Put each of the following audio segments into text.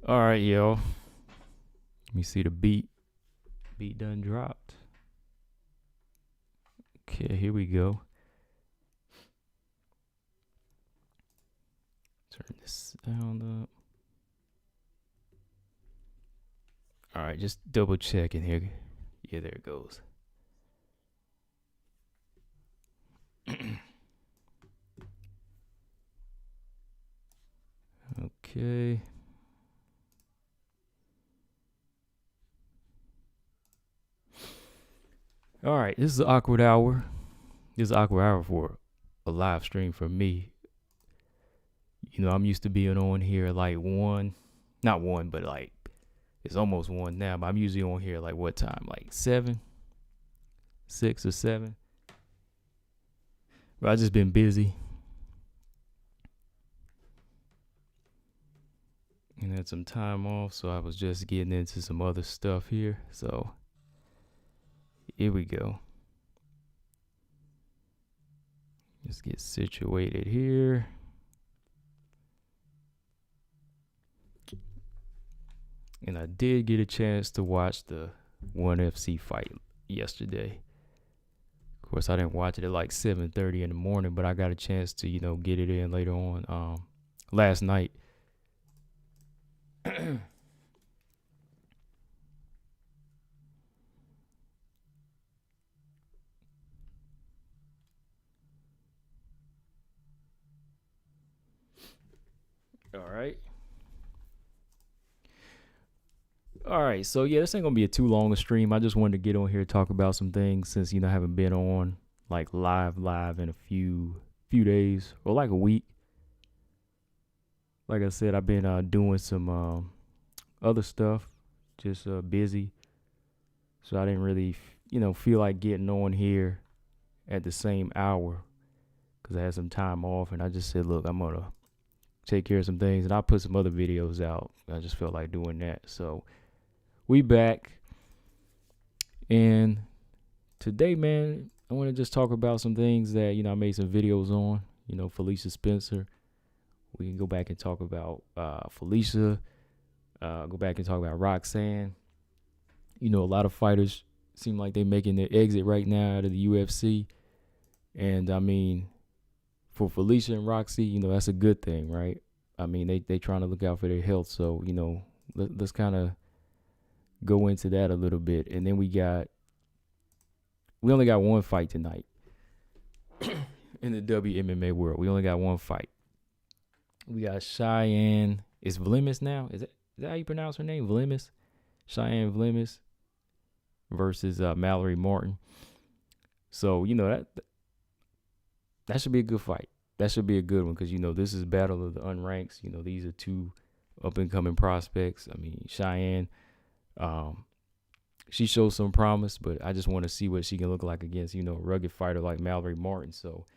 All right, yo. Let me see the beat. Beat done dropped. Okay, here we go. Turn this sound up. All right, just double checking here. Yeah, there it goes. Okay. All right, this is an awkward hour. This is an awkward hour for a live stream for me. You know, I'm used to being on here like not one, but like it's almost one now. But I'm usually on here like what time? Like 7, 6 or 7. But I just been busy. And had some time off, so I was just getting into some other stuff here. So here we go. Let's get situated here. And I did get a chance to watch the 1FC fight yesterday. Of course, I didn't watch it at like 7:30 in the morning, but I got a chance to, get it in later on last night. All right. So yeah, this ain't gonna be a too long a stream. I just wanted to get on here and talk about some things since I haven't been on like live in a few days or like a week. Like I said, I've been doing some other stuff, just busy. So I didn't really, feel like getting on here at the same hour because I had some time off, and I just said, look, I'm gonna take care of some things, and I'll put some other videos out. I just felt like doing that. So we back, and today, man, I want to just talk about some things that I made some videos on. Felicia Spencer. We can go back and talk about Felicia. Go back and talk about Roxanne. A lot of fighters seem like they're making their exit right now out of the UFC, and I mean, for Felicia and Roxy, that's a good thing, right? I mean, they trying to look out for their health, so let's kind of go into that a little bit. And then we only got one fight tonight in the WMMA world. We only got one fight. We got Cheyanne. Is Vlismas now? Is that how you pronounce her name? Vlismas? Cheyanne Vlismas versus Mallory Martin. So, that should be a good fight. That should be a good one because, this is battle of the unranks. These are two up-and-coming prospects. I mean, Cheyanne, she shows some promise, but I just want to see what she can look like against, a rugged fighter like Mallory Martin. So,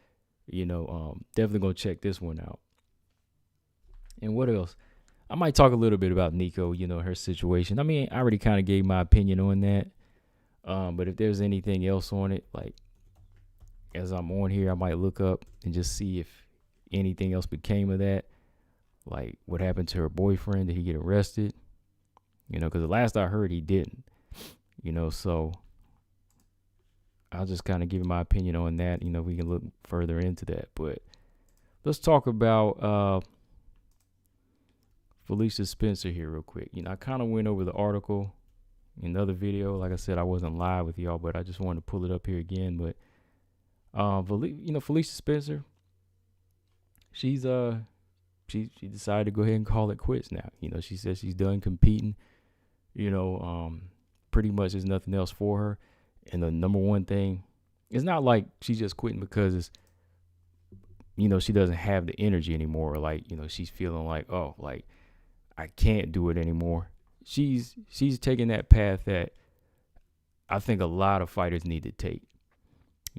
definitely going to check this one out. And what else? I might talk a little bit about Nico, her situation. I mean, I already kind of gave my opinion on that. But if there's anything else on it, like as I'm on here, I might look up and just see if anything else became of that. Like what happened to her boyfriend? Did he get arrested? Because the last I heard, he didn't. So I'll just kind of give my opinion on that. We can look further into that. But let's talk about Felicia Spencer here real quick. I kind of went over the article in another video. Like I said, I wasn't live with y'all, but I just wanted to pull it up here again. But Felicia Spencer, she decided to go ahead and call it quits now. She says she's done competing. Pretty much there's nothing else for her. And the number one thing, it's not like she's just quitting because she doesn't have the energy anymore. Or like, she's feeling like, oh, like I can't do it anymore. She's taking that path that I think a lot of fighters need to take.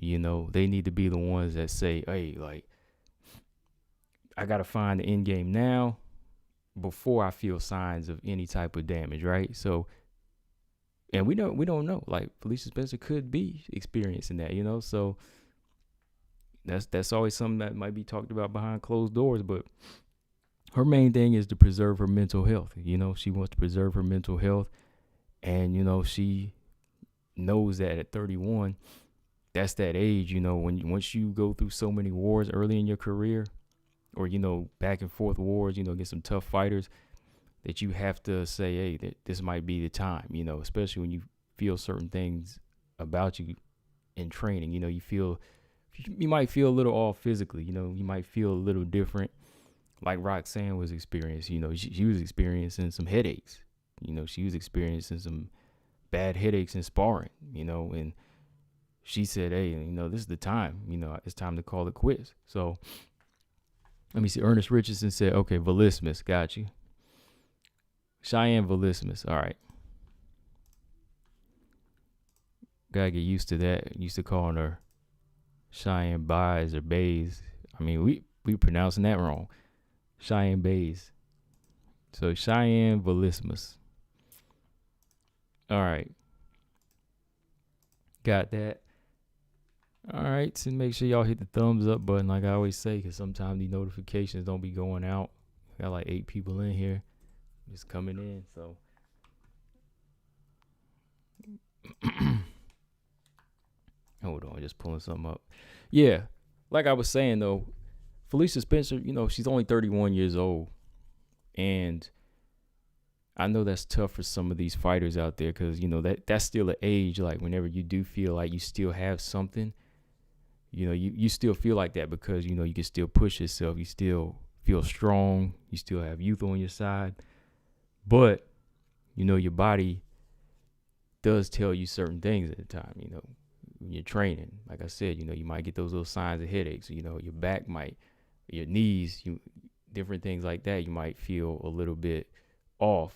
They need to be the ones that say, hey, like, I got to find the end game now before I feel signs of any type of damage, right? So, and we don't know. Like, Felicia Spencer could be experiencing that, So that's always something that might be talked about behind closed doors. But her main thing is to preserve her mental health. You know, she wants to preserve her mental health. And, you know, she knows that at 31, that's that age, you know, once you go through so many wars early in your career, or, you know, back and forth wars, you know, against some tough fighters, that you have to say, hey, this might be the time, you know, especially when you feel certain things about you in training. You know, you might feel a little off physically, you know, you might feel a little different, like Roxanne was experiencing. You know, she was experiencing some headaches. You know, she was experiencing some bad headaches in sparring, you know, and she said, hey, you know, this is the time, you know, it's time to call it quits. So let me see. Ernest Richardson said, okay, Vlismas, got you. Cheyanne Vlismas, all right. Gotta get used to that. Used to calling her Cheyanne Bays or Bays. I mean, we pronouncing that wrong. Cheyanne Bays. So Cheyanne Vlismas. All right. Got that. All right. So make sure y'all hit the thumbs up button, like I always say, because sometimes the notifications don't be going out. Got like 8 people in here just coming in. So hold on, just pulling something up. Yeah. Like I was saying though, Felicia Spencer, you know, she's only 31 years old. And I know that's tough for some of these fighters out there, because, you know, that's still an age, like whenever you do feel like you still have something, you know, you still feel like that, because, you know, you can still push yourself. You still feel strong. You still have youth on your side. But, you know, your body does tell you certain things at the time, you know, when you're training. Like I said, you know, you might get those little signs of headaches, you know, your back might, your knees, different things like that. You might feel a little bit off.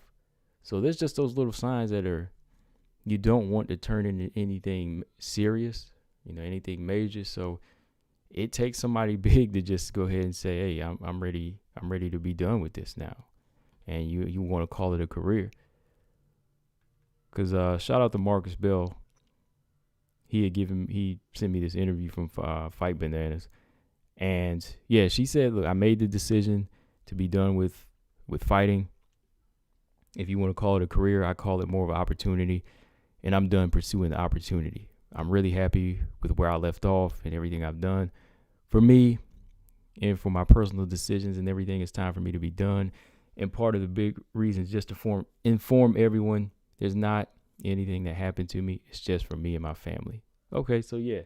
So there's just those little signs that you don't want to turn into anything serious, you know, anything major. So it takes somebody big to just go ahead and say, hey, I'm ready to be done with this now. And you want to call it a career. Because shout out to Marcus Bell. He sent me this interview from Fight Bananas. And yeah, she said, look, I made the decision to be done with fighting. If you want to call it a career, I call it more of an opportunity. And I'm done pursuing the opportunity. I'm really happy with where I left off and everything I've done. For me and for my personal decisions and everything, it's time for me to be done. And part of the big reason is just to inform everyone there's not anything that happened to me. It's just for me and my family. Okay, so yeah,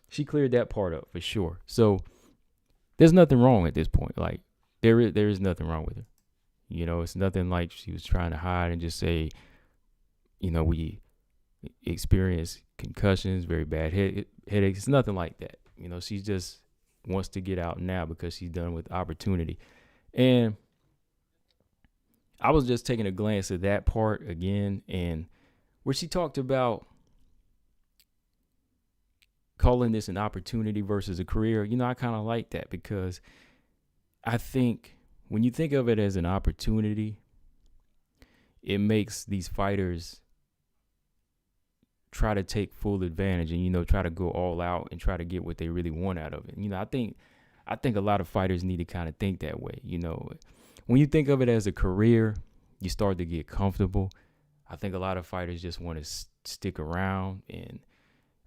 she cleared that part up for sure. So there's nothing wrong at this point. Like there is nothing wrong with her. You know, it's nothing like she was trying to hide and just say, you know, we experience concussions, very bad headaches. It's nothing like that. You know, she just wants to get out now because she's done with opportunity. And I was just taking a glance at that part again, and where she talked about calling this an opportunity versus a career. You know, I kind of like that, because I think when you think of it as an opportunity, it makes these fighters try to take full advantage and, you know, try to go all out and try to get what they really want out of it. You know, I think a lot of fighters need to kind of think that way. You know, when you think of it as a career, you start to get comfortable. I think a lot of fighters just want to stick around, and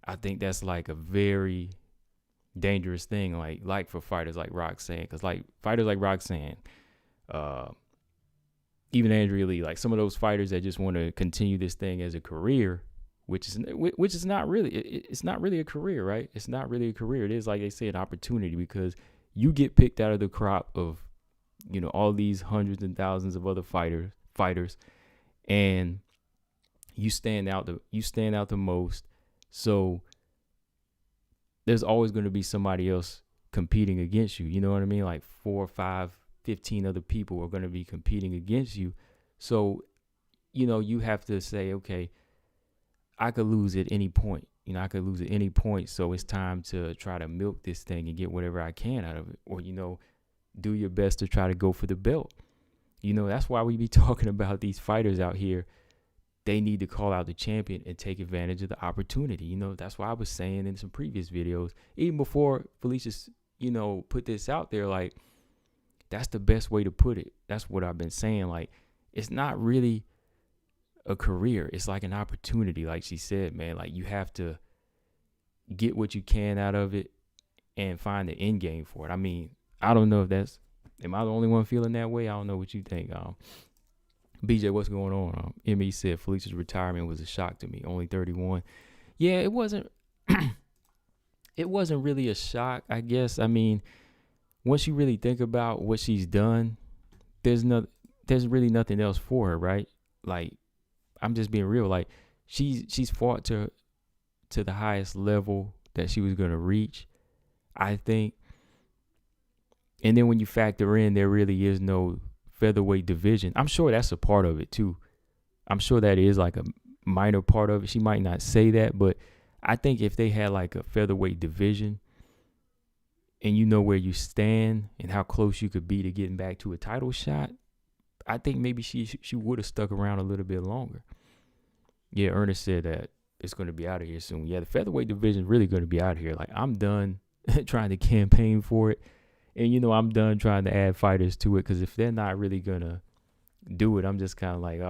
I think that's like a very dangerous thing, like for fighters like Roxanne, because like fighters like Roxanne, even Andrea Lee, like some of those fighters that just want to continue this thing as a career, which is not really, it's not really a career, right? It's not really a career. It is, like they say, an opportunity, because you get picked out of the crop of, you know, all these hundreds and thousands of other fighters, and you stand out the most. So there's always going to be somebody else competing against you. You know what I mean? Like 4, 5, 15 other people are going to be competing against you. So, you know, you have to say, okay, I could lose at any point. You know, I could lose at any point. So it's time to try to milk this thing and get whatever I can out of it. Or, you know, do your best to try to go for the belt. You know, that's why we be talking about these fighters out here. They need to call out the champion and take advantage of the opportunity. You know, that's why I was saying in some previous videos, even before Felicia, you know, put this out there, like, That's the best way to put it. That's what I've been saying. Like, it's not really a career. It's like an opportunity. Like she said, man, like you have to get what you can out of it and find the end game for it. I mean, I don't know if am I the only one feeling that way? I don't know what you think. BJ, what's going on? ME said Felicia's retirement was a shock to me. Only 31. Yeah, it wasn't. It wasn't really a shock, I guess. I mean, once you really think about what she's done, there's really nothing else for her, right? Like, I'm just being real. Like, she's fought to the highest level that she was gonna reach, I think. And then when you factor in, there really is no featherweight division. I'm sure that's a part of it too. I'm sure that is like a minor part of it. She might not say that, but I think if they had like a featherweight division and you know where you stand and how close you could be to getting back to a title shot, I think maybe she would have stuck around a little bit longer. Yeah, Ernest said that it's going to be out of here soon. Yeah, the featherweight division is really going to be out of here. Like, I'm done trying to campaign for it. And, I'm done trying to add fighters to it, because if they're not really going to do it, I'm just kind of like,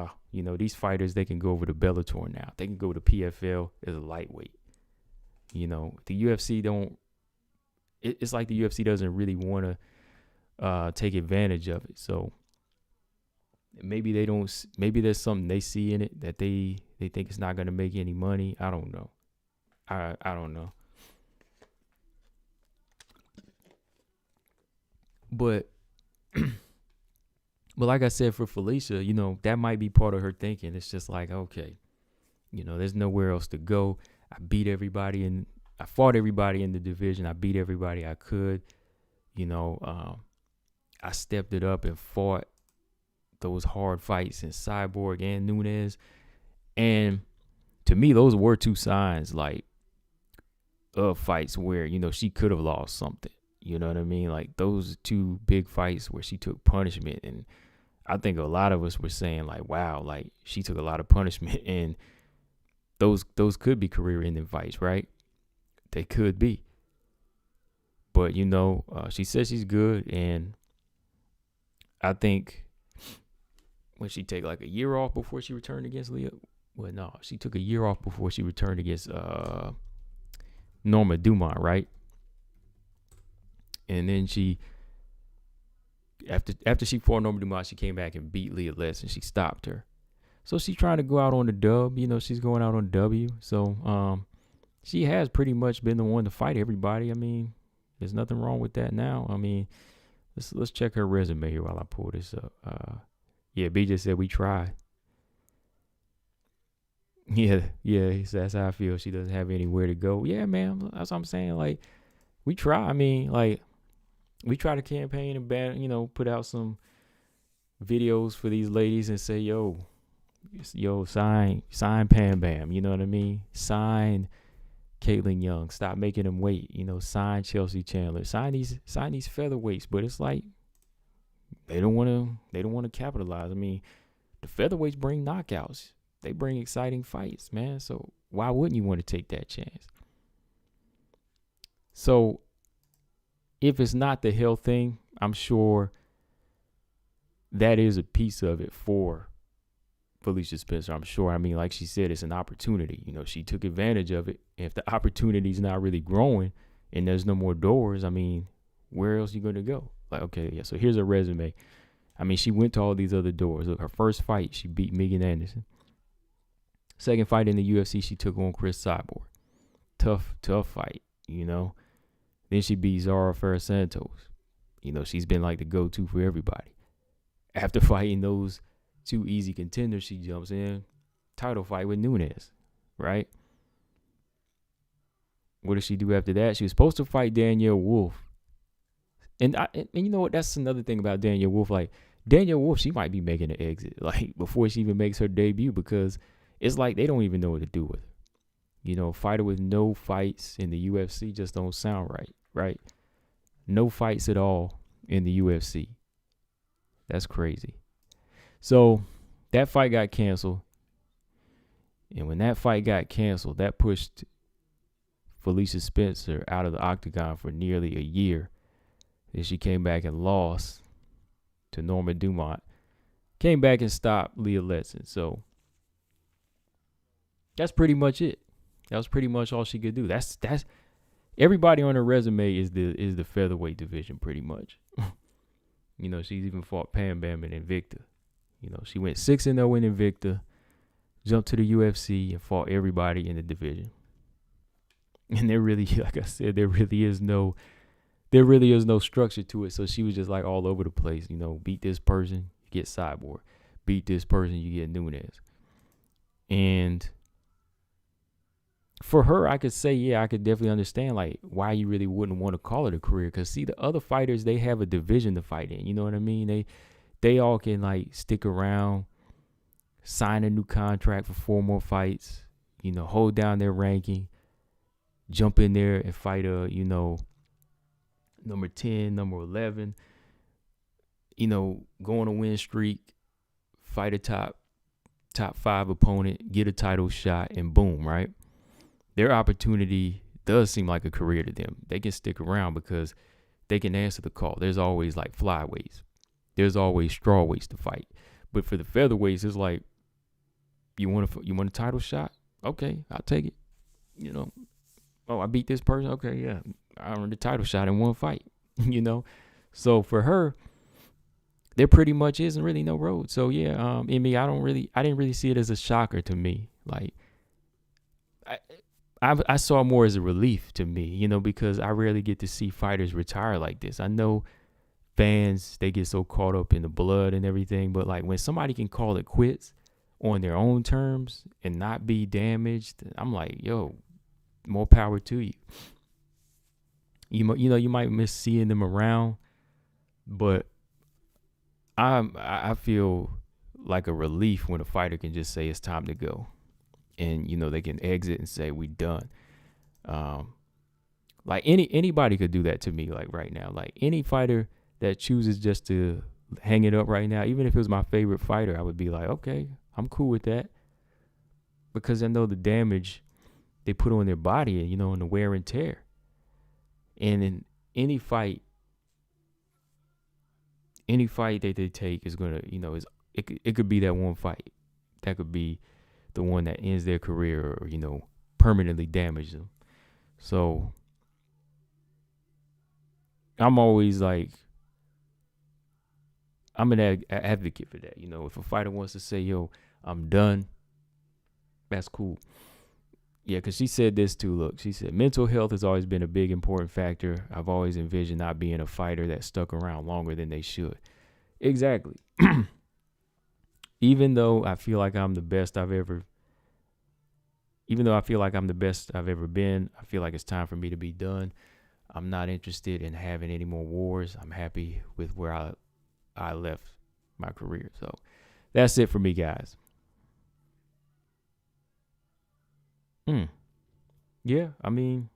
these fighters, they can go over to Bellator now. They can go to PFL as a lightweight. The UFC it's like the UFC doesn't really want to take advantage of it. So maybe there's something they see in it that they think it's not going to make any money. I don't know. I don't know. But like I said, for Felicia, that might be part of her thinking. It's just like, okay, there's nowhere else to go. I beat everybody and I fought everybody in the division. I beat everybody I could. I stepped it up and fought those hard fights in Cyborg and Nunes. And to me, those were two signs like of fights where, she could have lost something. You know what I mean? Like, those two big fights where she took punishment. And I think a lot of us were saying like, wow, like she took a lot of punishment, and those could be career-ending fights, right? They could be. But, she says she's good. And I think when she take like a year off before she returned against Leah. Well, no, she took a year off before she returned against Norma Dumont, right? And then she, after she fought Norma Dumont, she came back and beat Leah Less, and she stopped her. So she's trying to go out on the dub. She's going out on the W. So she has pretty much been the one to fight everybody. I mean, there's nothing wrong with that now. I mean, let's check her resume here while I pull this up. Yeah, B just said we tried. Yeah, that's how I feel. She doesn't have anywhere to go. Yeah, man, that's what I'm saying. Like, we try. I mean, like, we try to campaign and put out some videos for these ladies and say, yo, sign Pam Bam. You know what I mean? Sign Caitlin Young. Stop making them wait. Sign Chelsea Chandler. Sign these featherweights. But it's like they don't want to capitalize. I mean, the featherweights bring knockouts. They bring exciting fights, man. So why wouldn't you want to take that chance? So if it's not the health thing, I'm sure that is a piece of it for Felicia Spencer. I'm sure. I mean, like she said, it's an opportunity. She took advantage of it. If the opportunity's not really growing and there's no more doors, I mean, where else are you going to go? Like, okay, yeah, so here's her resume. I mean, she went to all these other doors. Look, her first fight, she beat Megan Anderson. Second fight in the UFC, she took on Chris Cyborg. Tough fight, Then she beat Zara Ferrer-Santos. She's been like the go-to for everybody. After fighting those two easy contenders, she jumps in. Title fight with Nunes, right? What did she do after that? She was supposed to fight Danielle Wolf. And you know what? That's another thing about Danielle Wolf. Like, Danielle Wolf, she might be making an exit, like, before she even makes her debut, because it's like they don't even know what to do with her. Fighter with no fights in the UFC just don't sound right? No fights at all in the UFC. That's crazy. So that fight got canceled. And when that fight got canceled, that pushed Felicia Spencer out of the octagon for nearly a year. Then she came back and lost to Norma Dumont. Came back and stopped Leah Letson. So that's pretty much it. That was pretty much all she could do. That's everybody on her resume is the featherweight division pretty much. She's even fought Pam Bam and Invicta. She went 6-0 in Invicta, jumped to the UFC and fought everybody in the division. And there really, like I said, there really is no structure to it. So she was just like all over the place. Beat this person, you get Cyborg. Beat this person, you get Nunes. And for her, I could say, yeah, I could definitely understand like why you really wouldn't want to call it a career. Because see, the other fighters, they have a division to fight in. You know what I mean? They all can like stick around, sign a new contract for 4 more fights, hold down their ranking, jump in there and fight number 10, number 11, go on a win streak, fight a top 5 opponent, get a title shot, and boom, right? Their opportunity does seem like a career to them. They can stick around because they can answer the call. There's always like flyweights. There's always strawweights to fight. But for the featherweights, it's like, you want a title shot? Okay, I'll take it. Oh, I beat this person? Okay, yeah. I earned a title shot in one fight, So for her, there pretty much isn't really no road. So yeah, in me, I didn't really see it as a shocker to me. Like, I saw more as a relief to me, because I rarely get to see fighters retire like this. I know fans, they get so caught up in the blood and everything, but like when somebody can call it quits on their own terms and not be damaged, I'm like, yo, more power to you. You might miss seeing them around, but I feel like a relief when a fighter can just say it's time to go, and they can exit and say we done. Like anybody could do that to me, like right now. Like any fighter that chooses just to hang it up right now, even if it was my favorite fighter, I would be like, okay, I'm cool with that, because I know the damage they put on their body, and the wear and tear. And in any fight that they take is gonna, it could be that one fight that could be the one that ends their career or permanently damage them. So I'm always like, I'm an advocate for that. If a fighter wants to say, yo, I'm done, that's cool. Yeah, because she said this too. Look, she said, mental health has always been a big, important factor. I've always envisioned not being a fighter that stuck around longer than they should. Exactly. Even though I feel like I'm the best I've ever been, I feel like it's time for me to be done. I'm not interested in having any more wars. I'm happy with where I left my career. So that's it for me, guys. Yeah, I'm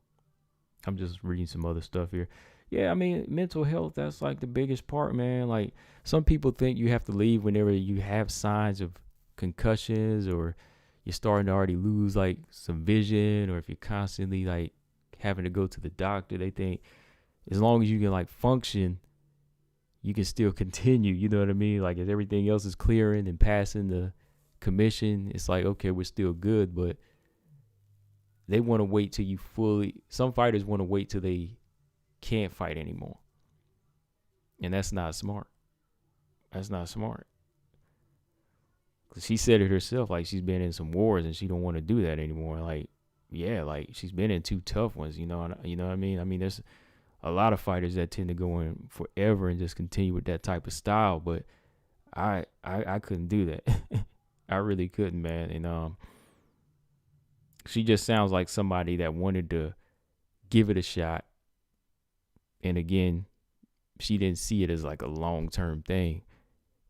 just reading some other stuff here. Yeah, mental health, that's like the biggest part, man. Like, some people think you have to leave whenever you have signs of concussions, or you're starting to already lose like some vision, or if you're constantly like having to go to the doctor. They think as long as you can like function, you can still continue. You know what I mean? Like, if everything else is clearing and passing the commission, it's like, okay, we're still good. But they want to wait till you some fighters want to wait till they can't fight anymore. And that's not smart. That's not smart. Because she said it herself, like, she's been in some wars and she don't want to do that anymore. Like, yeah, like, she's been in 2 tough ones, you know what I mean? There's a lot of fighters that tend to go in forever and just continue with that type of style, but I couldn't do that. I really couldn't, man. And she just sounds like somebody that wanted to give it a shot. And again, she didn't see it as like a long-term thing,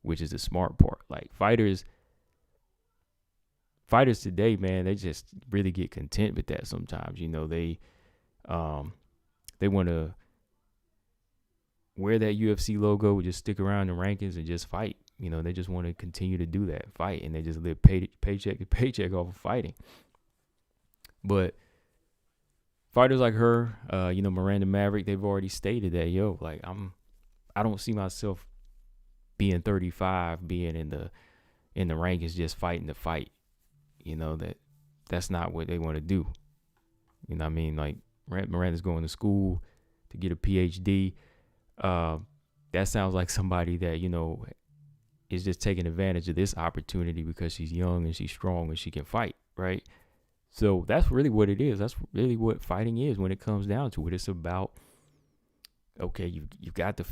which is the smart part. Like, fighters today, man, they just really get content with that sometimes. They want to wear that UFC logo, just stick around the rankings and just fight. They just want to continue to do that, fight, and they just live paycheck to paycheck off of fighting. But fighters like her, Miranda Maverick, they've already stated that, yo, like, I don't see myself being 35, being in the rank is just fighting the fight. You know, that's not what they want to do. You know what I mean? Like Miranda's going to school to get a PhD. That sounds like somebody that, you know, is just taking advantage of this opportunity because she's young and she's strong and she can fight, right? So that's really what it is. That's really what fighting is when it comes down to it. It's about, okay, you got the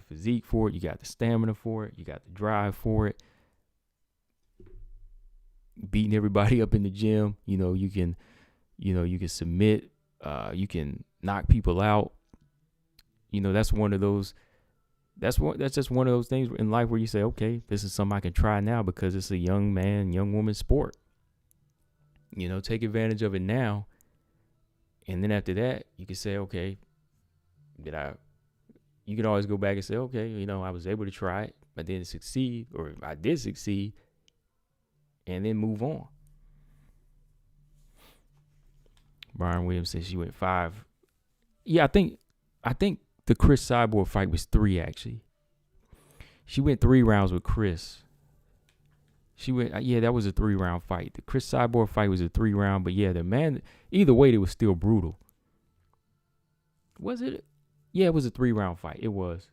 physique for it, you got the stamina for it, you got the drive for it. Beating everybody up in the gym, you can submit, you can knock people out. You know, that's one of those. That's just one of those things in life where you say, okay, this is something I can try now because it's a young woman sport. You know, take advantage of it now. And then after that, you can say, okay, you can always go back and say, okay, you know, I was able to try it, I didn't succeed, or I did succeed, and then move on. Brian Williams says she went 5. Yeah, I think the Chris Cyborg fight was 3, actually. She went 3 rounds with Chris. That was a 3-round fight. The Chris Cyborg fight was a 3-round, but yeah, the man, either way, it was still brutal. Was it? Yeah, it was a 3-round fight. It was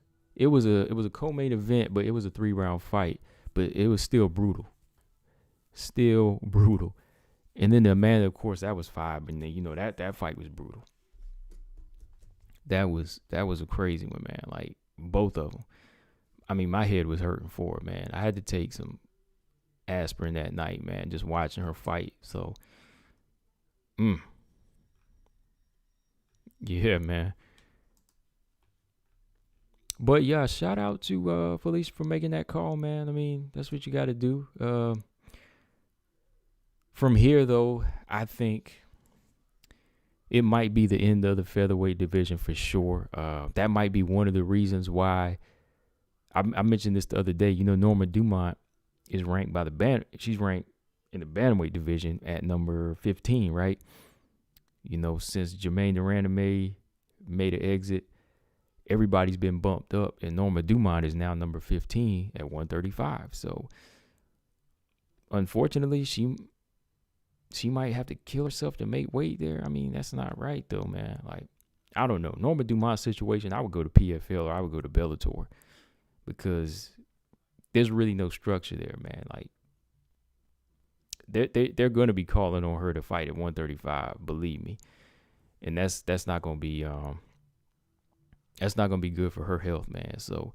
a co-main event, but it was a 3-round fight, but it was still brutal. Still brutal. And then the Amanda, of course, that was 5, and then, you know, that fight was brutal. That was a crazy one, man. Like, both of them. I mean, my head was hurting for it, man. I had to take some aspirin that night, man, just watching her fight. So, yeah, man. But yeah, shout out to Felicia for making that call, man. I mean, that's what you got to do. From here, though, I think it might be the end of the featherweight division for sure. That might be one of the reasons why I mentioned this the other day. You know, Norma Dumont is ranked by she's ranked in the bantamweight division at number 15, right? You know, since Jermaine Durandame made an exit, everybody's been bumped up, and Norma Dumont is now number 15 at 135. So, unfortunately, she might have to kill herself to make weight there. I mean, that's not right, though, man. Like, I don't know. Norma Dumont's situation, I would go to PFL or I would go to Bellator because there's really no structure there, man. Like, they're going to be calling on her to fight at 135, believe me. And that's not going to be good for her health, man. So,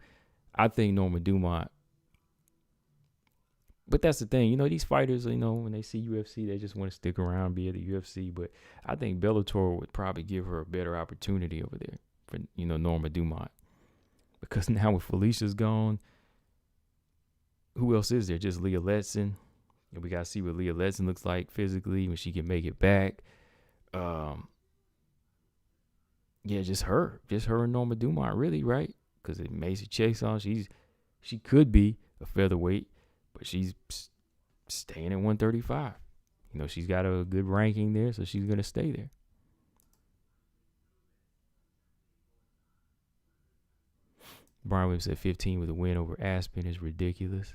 I think Norma Dumont. But that's the thing, you know, these fighters, you know, when they see UFC, they just want to stick around, be at the UFC. But I think Bellator would probably give her a better opportunity over there for, you know, Norma Dumont. Because now with Felicia's gone, who else is there? Just Leah Letson. And we got to see what Leah Letson looks like physically when she can make it back. Yeah, just her and Norma Dumont, really, right? Because it Macy Chiasson, she could be a featherweight. But she's staying at 135. You know, she's got a good ranking there, so she's going to stay there. Brian Williams said 15 with a win over Aspen is ridiculous.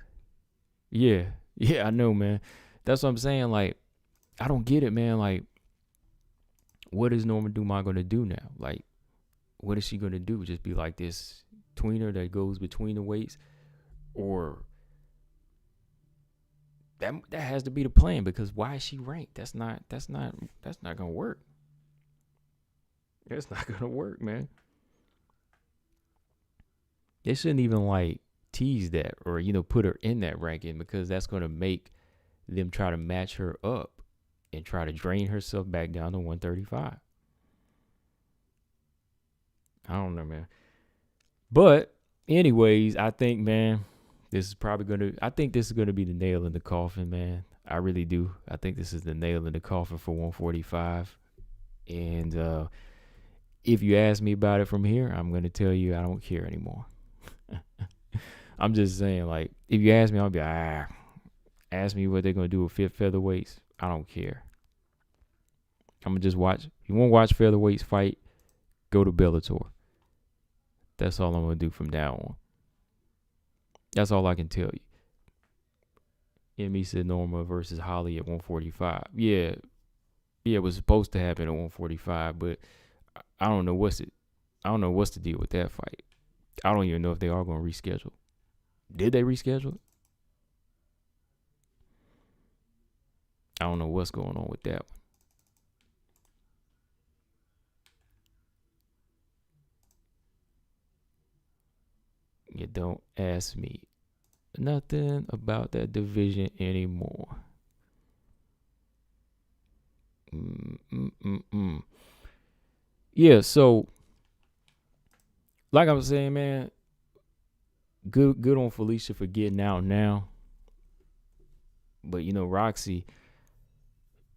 Yeah, I know, man. That's what I'm saying. Like, I don't get it, man. Like, what is Norma Dumont going to do now? Like, what is she going to do? Just be like this tweener that goes between the weights? Or that has to be the plan, because why is she ranked? That's not gonna work. That's not gonna work, man. They shouldn't even like tease that or, you know, put her in that ranking, because that's gonna make them try to match her up and try to drain herself back down to 135. I don't know, man. But anyways, I think, man, this is gonna be the nail in the coffin, man. I really do. I think this is the nail in the coffin for 145. And if you ask me about it from here, I'm gonna tell you I don't care anymore. I'm just saying, like, if you ask me, I'll be ask me what they're gonna do with featherweights. I don't care. I'm gonna just watch. If you want to watch featherweights fight, go to Bellator. That's all I'm gonna do from now on. That's all I can tell you. Emmy said Norma versus Holly at 145. Yeah, it was supposed to happen at 145, but I don't know what's the deal with that fight. I don't even know if they are going to reschedule. Did they reschedule it? I don't know what's going on with that one. You don't ask me nothing about that division anymore. Yeah, so like I was saying, man, good on Felicia for getting out now. But Roxy,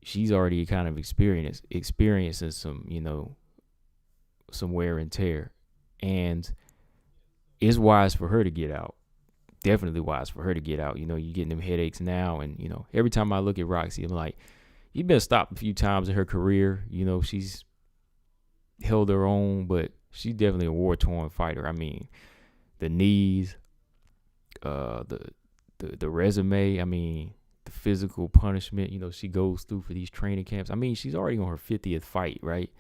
she's already kind of experiencing some, some wear and tear. And it's wise for her to get out. Definitely wise for her to get out. You're getting them headaches now. And, every time I look at Roxy, I'm like, you've been stopped a few times in her career. She's held her own, but she's definitely a war-torn fighter. I mean, the knees, the resume, I mean, the physical punishment, she goes through for these training camps. I mean, she's already on her 50th fight, right?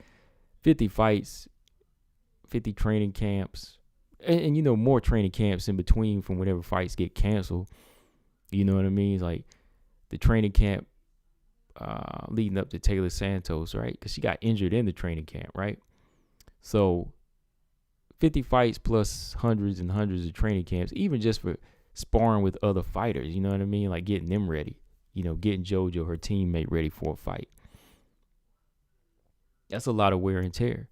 50 fights, 50 training camps, and more training camps in between from whenever fights get canceled. You know what I mean? It's like the training camp leading up to Taylor Santos, right? Because she got injured in the training camp, right? So 50 fights plus hundreds and hundreds of training camps, even just for sparring with other fighters, you know what I mean? Like getting them ready, getting JoJo, her teammate, ready for a fight. That's a lot of wear and tear.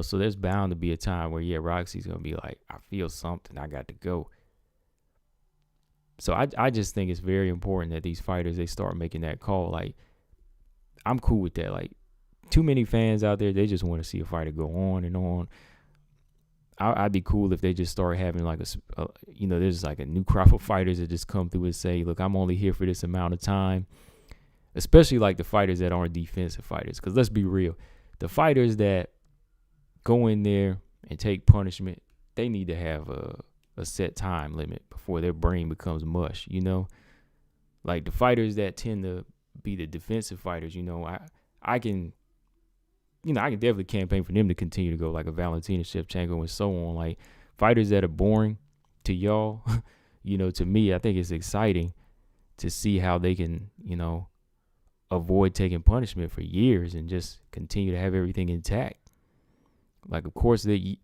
So there's bound to be a time where, Roxy's going to be like, I feel something, I got to go. So I just think it's very important that these fighters, they start making that call. Like, I'm cool with that. Like, too many fans out there, they just want to see a fighter go on and on. I'd be cool if they just start having like there's like a new crop of fighters that just come through and say, look, I'm only here for this amount of time. Especially like the fighters that aren't defensive fighters. Because let's be real, the fighters that go in there and take punishment, they need to have a set time limit before their brain becomes mush, Like the fighters that tend to be the defensive fighters, I can definitely campaign for them to continue to go, like a Valentina Shevchenko and so on. Like fighters that are boring to y'all, to me, I think it's exciting to see how they can, avoid taking punishment for years and just continue to have everything intact. Like, of course, the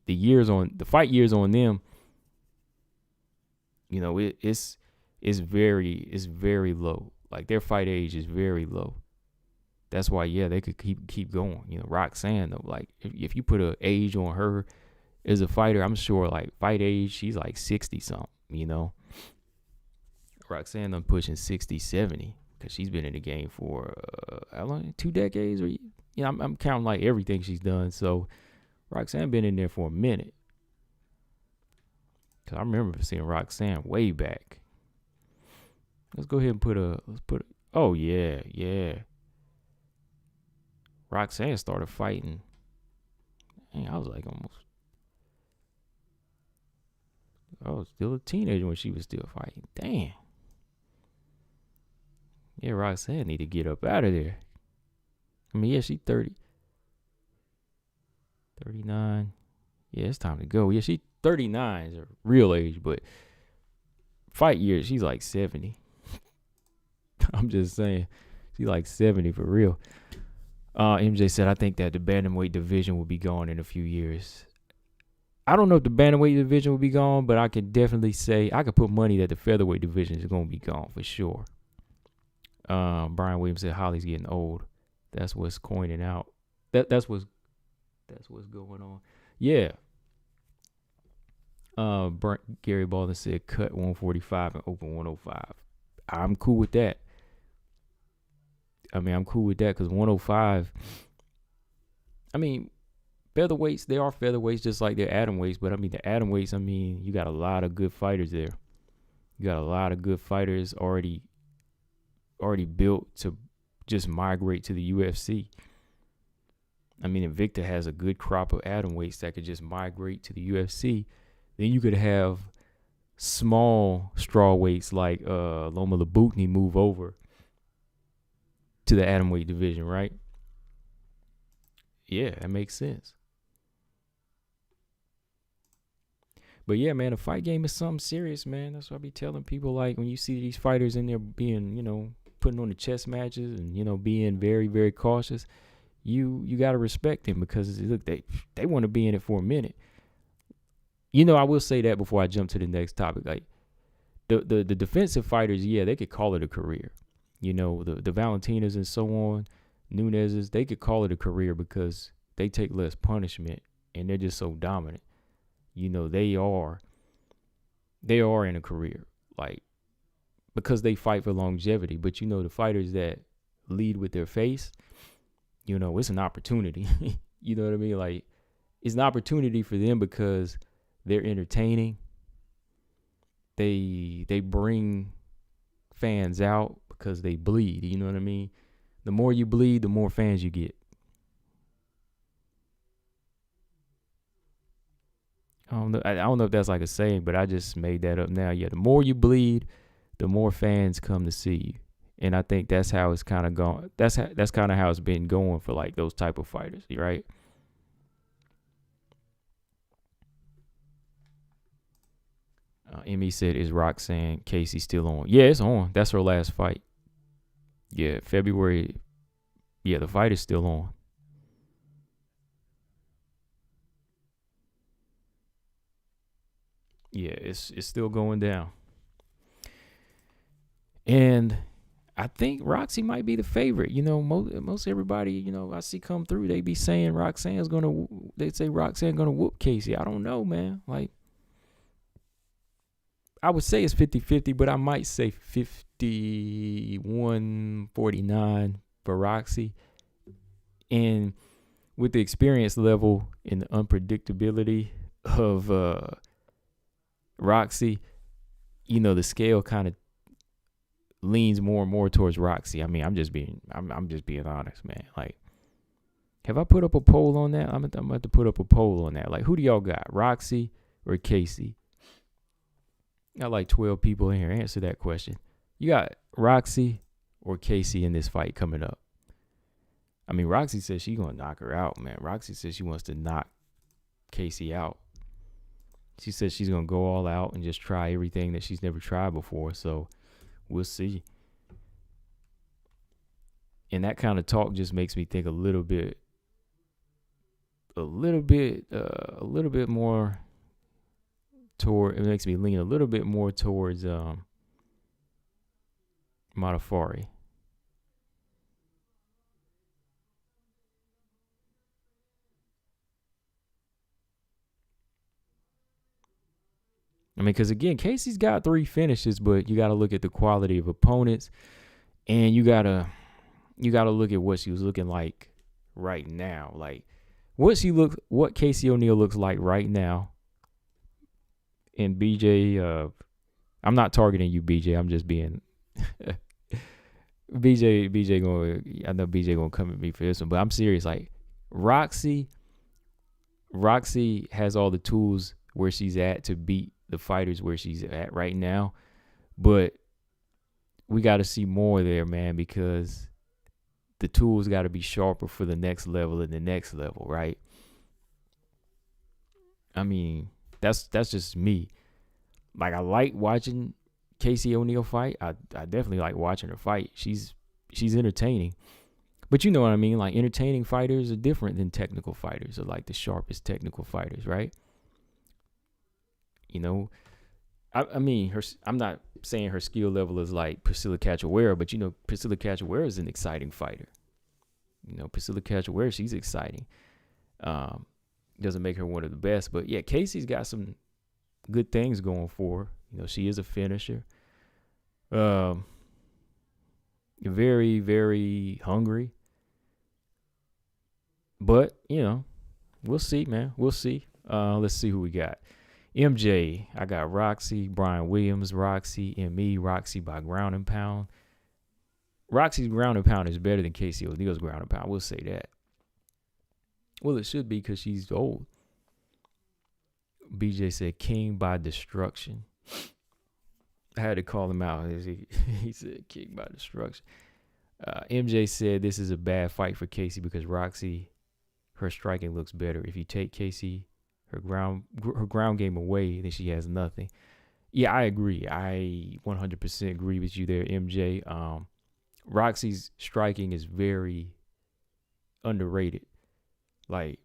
fight years on them, it's very low. Like their fight age is very low. That's why, they could keep going. Roxanne, though, like if you put an age on her as a fighter, I'm sure like fight age, she's like 60 something, Roxanne, I'm pushing 60, 70 because she's been in the game for how long? 2 decades, or I'm counting like everything she's done. So Roxanne been in there for a minute. Cause I remember seeing Roxanne way back. Let's go ahead and oh yeah. Roxanne started fighting. Dang, I was like I was still a teenager when she was still fighting. Damn. Yeah, Roxanne need to get up out of there. I mean, she 30. 39. Yeah, it's time to go. Yeah, she 39 is her real age, but fight years, she's like 70. I'm just saying, she's like 70 for real. MJ said, I think that the bantamweight division will be gone in a few years. I don't know if the bantamweight division will be gone, but I can definitely say, I could put money that the featherweight division is going to be gone for sure. Brian Williams said, Holly's getting old. That's what's coining out. That's what's going on. Yeah. Gary Baldwin said cut 145 and open 105. I'm cool with that. I mean, I'm cool with that because 105, I mean, featherweights, they are featherweights just like they're atomweights. But I mean, the atomweights, I mean, you got a lot of good fighters there. You got a lot of good fighters already built to just migrate to the UFC. I mean, Invicta has a good crop of atomweights that could just migrate to the UFC. Then you could have small straw weights like Loma Labutni move over to the atomweight division, right? Yeah, that makes sense. But yeah, man, the fight game is something serious, man. That's what I be telling people. Like, when you see these fighters in there being, putting on the chess matches and, being very, very cautious, you got to respect them, because look, they want to be in it for a minute. I will say that before I jump to the next topic. Like, the defensive fighters, yeah, they could call it a career. The Valentinas and so on, Nunez's, they could call it a career because they take less punishment and they're just so dominant. They are in a career, like, because they fight for longevity. But the fighters that lead with their face, it's an opportunity. You know what I mean? Like, it's an opportunity for them because they're entertaining. They bring fans out because they bleed. You know what I mean? The more you bleed, the more fans you get. I don't know if that's like a saying, but I just made that up now. Yeah, the more you bleed, the more fans come to see you. And I think that's how it's kind of gone. That's kind of how it's been going for like those type of fighters, right? Emmy said, "Is Roxanne Casey still on?" Yeah, it's on. That's her last fight. Yeah, February. Yeah, the fight is still on. Yeah, it's still going down. And I think Roxy might be the favorite. Most everybody, I see come through, they be saying they say Roxanne gonna whoop Casey. I don't know, man. Like, I would say it's 50-50, but I might say 51-49 for Roxy. And with the experience level and the unpredictability of Roxy, the scale kind of leans more and more towards Roxy. I mean, I'm just being honest, man. Like, have I put up a poll on that? I'm about to put up a poll on that. Like, who do y'all got, Roxy or Casey? Got like 12 people in here. Answer that question. You got Roxy or Casey in this fight coming up? I mean, Roxy says she's going to knock her out, man. Roxy says she wants to knock Casey out. She says she's going to go all out and just try everything that she's never tried before. So we'll see. And that kind of talk just makes me think a little bit more toward, it makes me lean a little bit more towards Matafari. I mean, because again, Casey's got 3 finishes, but you got to look at the quality of opponents, and you gotta look at what she was looking like right now. Like, what Casey O'Neill looks like right now. And BJ, I'm not targeting you, BJ. I'm just being BJ going. I know BJ gonna come at me for this one, but I'm serious. Like, Roxy has all the tools where she's at to beat the fighters where she's at right now, but we got to see more there, man, because the tools got to be sharper for the next level and the next level, right? I mean, that's just me. Like, I like watching Casey O'Neill fight. I definitely like watching her fight. She's entertaining. But you know what I mean? Like, entertaining fighters are different than technical fighters, or like the sharpest technical fighters, right? I mean, I'm not saying her skill level is like Priscilla Cachoeira, but Priscilla Cachoeira is an exciting fighter. Priscilla Cachoeira, she's exciting. Doesn't make her one of the best, but yeah, Casey's got some good things going for her. She is a finisher. Very, very hungry. But, we'll see, man. We'll see. Let's see who we got. MJ, I got Roxy, Brian Williams, Roxy, ME, Roxy by ground and pound. Roxy's ground and pound is better than Casey O'Neill's ground and pound. We'll say that. Well, it should be because she's old. BJ said King by destruction. I had to call him out. He said kick by destruction. MJ said this is a bad fight for Casey because Roxy, her striking looks better. If you take Casey, her ground game away, then she has nothing. Yeah, I agree. I 100% agree with you there, MJ. Roxy's striking is very underrated. Like,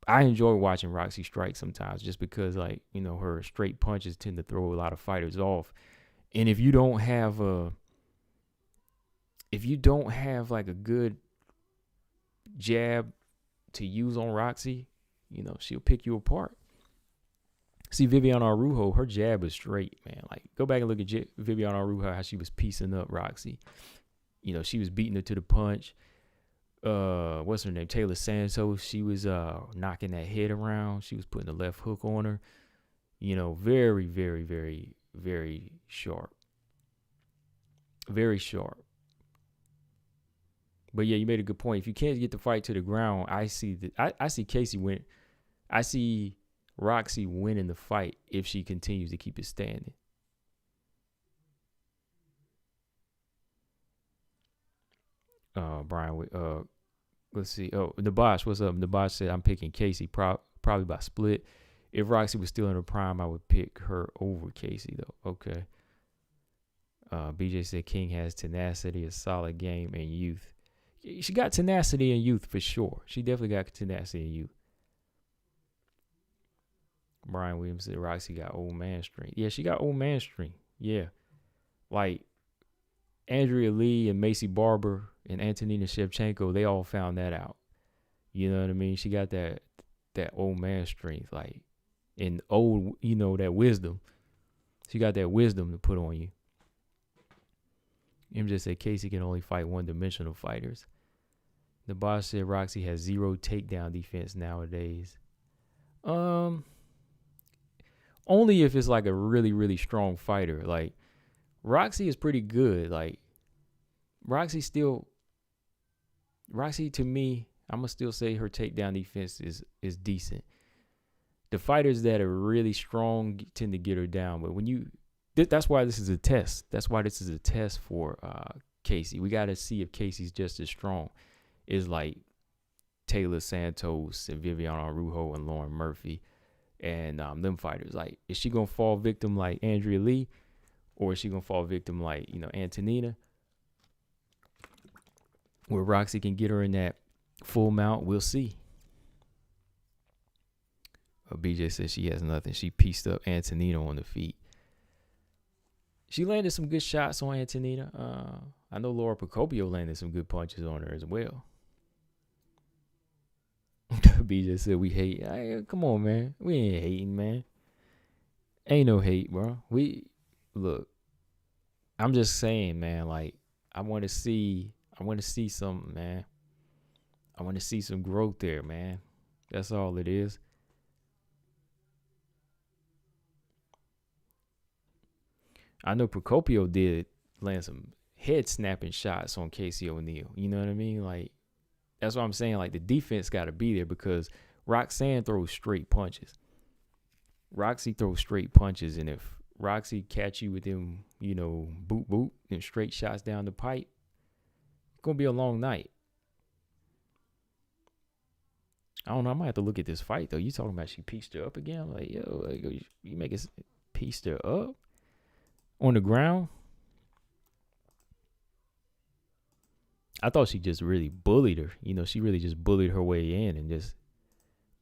I enjoy watching Roxy strike sometimes just because, like, you know, her straight punches tend to throw a lot of fighters off. And if you don't have like a good jab to use on Roxy, you know, she'll pick you apart. See, Viviane Araújo, her jab is straight, man. Like, go back and look at Viviane Araújo, how she was piecing up Roxy. You know, she was beating her to the punch. What's her name? Taylor Santos. She was knocking that head around. She was putting the left hook on her. You know, very, very, very, very sharp. Very sharp. But yeah, you made a good point. If you can't get the fight to the ground, I see Casey win. I see Roxy winning the fight if she continues to keep it standing. Brian, let's see. Oh, Nabash, what's up? Nabash said, I'm picking Casey, probably by split. If Roxy was still in her prime, I would pick her over Casey, though. Okay. BJ said, King has tenacity, a solid game, and youth. She got tenacity and youth for sure. She definitely got tenacity and youth. Brian Williams said Roxy got old man strength. Yeah, she got old man strength. Yeah. Like Andrea Lee and Macy Barber and Antonina Shevchenko, they all found that out. You know what I mean? She got that old man strength, like, and old, you know, that wisdom. She got that wisdom to put on you. MJ said Casey can only fight one-dimensional fighters. The boss said Roxy has zero takedown defense nowadays. Only if it's like a really, really strong fighter. Like, Roxy is pretty good. Like, Roxy to me, I'm going to still say her takedown defense is decent. The fighters that are really strong tend to get her down. But that's why this is a test. That's why this is a test for Casey. We got to see if Casey's just as strong as like Taylor Santos and Viviane Araújo and Lauren Murphy. And them fighters, like, is she gonna fall victim like Andrea Lee, or is she gonna fall victim like, you know, Antonina, where Roxy can get her in that full mount? We'll see. BJ says she has nothing. She pieced up Antonina on the feet. She landed some good shots on Antonina. I know Laura Procopio landed some good punches on her as well. BJ said we hate. Come on, man. We ain't hating, man. Ain't no hate, bro. Look. I'm just saying, man. Like, I want to see something, man. I want to see some growth there, man. That's all it is. I know Procopio did land some head snapping shots on Casey O'Neill. You know what I mean? Like, that's what I'm saying. Like, the defense got to be there because Roxanne throws straight punches. Roxy throws straight punches, and if Roxy catch you with them, you know, boot, and straight shots down the pipe, it's going to be a long night. I don't know. I might have to look at this fight, though. You talking about she pieced her up again? Like, yo, like, you make it pieced her up on the ground? I thought she just really bullied her. You know, she really just bullied her way in and just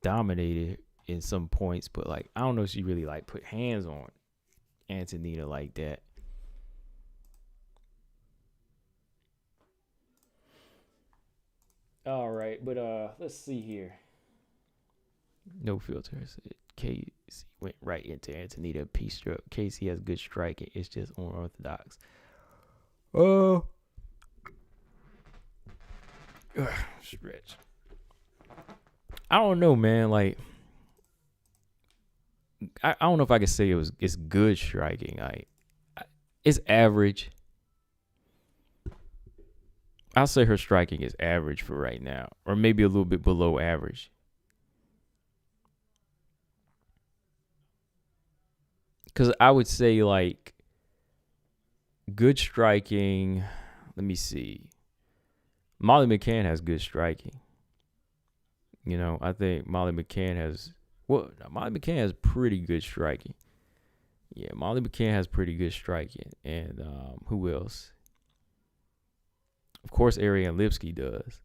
dominated in some points. But, like, I don't know if she really, like, put hands on Antonina like that. All right, but let's see here. No filters. Casey went right into Antonina, pieced her up. Casey has good striking. It's just unorthodox. Stretch. I don't know, man. Like, I don't know if I could say it's good striking. Like, it's average. I'll say her striking is average for right now, or maybe a little bit below average. Because I would say, like, good striking. Let me see. Molly McCann has good striking. You know, I think Molly McCann has pretty good striking. Yeah, Molly McCann has pretty good striking. And who else? Of course, Ariane Lipsky does.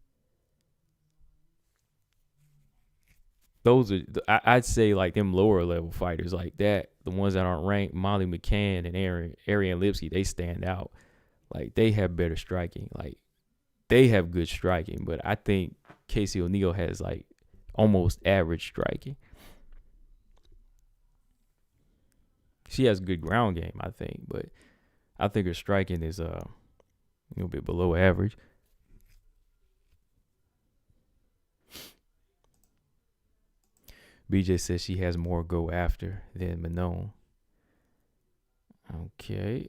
Those are, I'd say, like, them lower level fighters like that, the ones that aren't ranked, Molly McCann and Ariane Lipsky, they stand out. Like, they have better striking. Like, they have good striking. But I think Casey O'Neill has, like, almost average striking. She has good ground game, I think. But I think her striking is a little bit below average. BJ says she has more go after than Manon. Okay.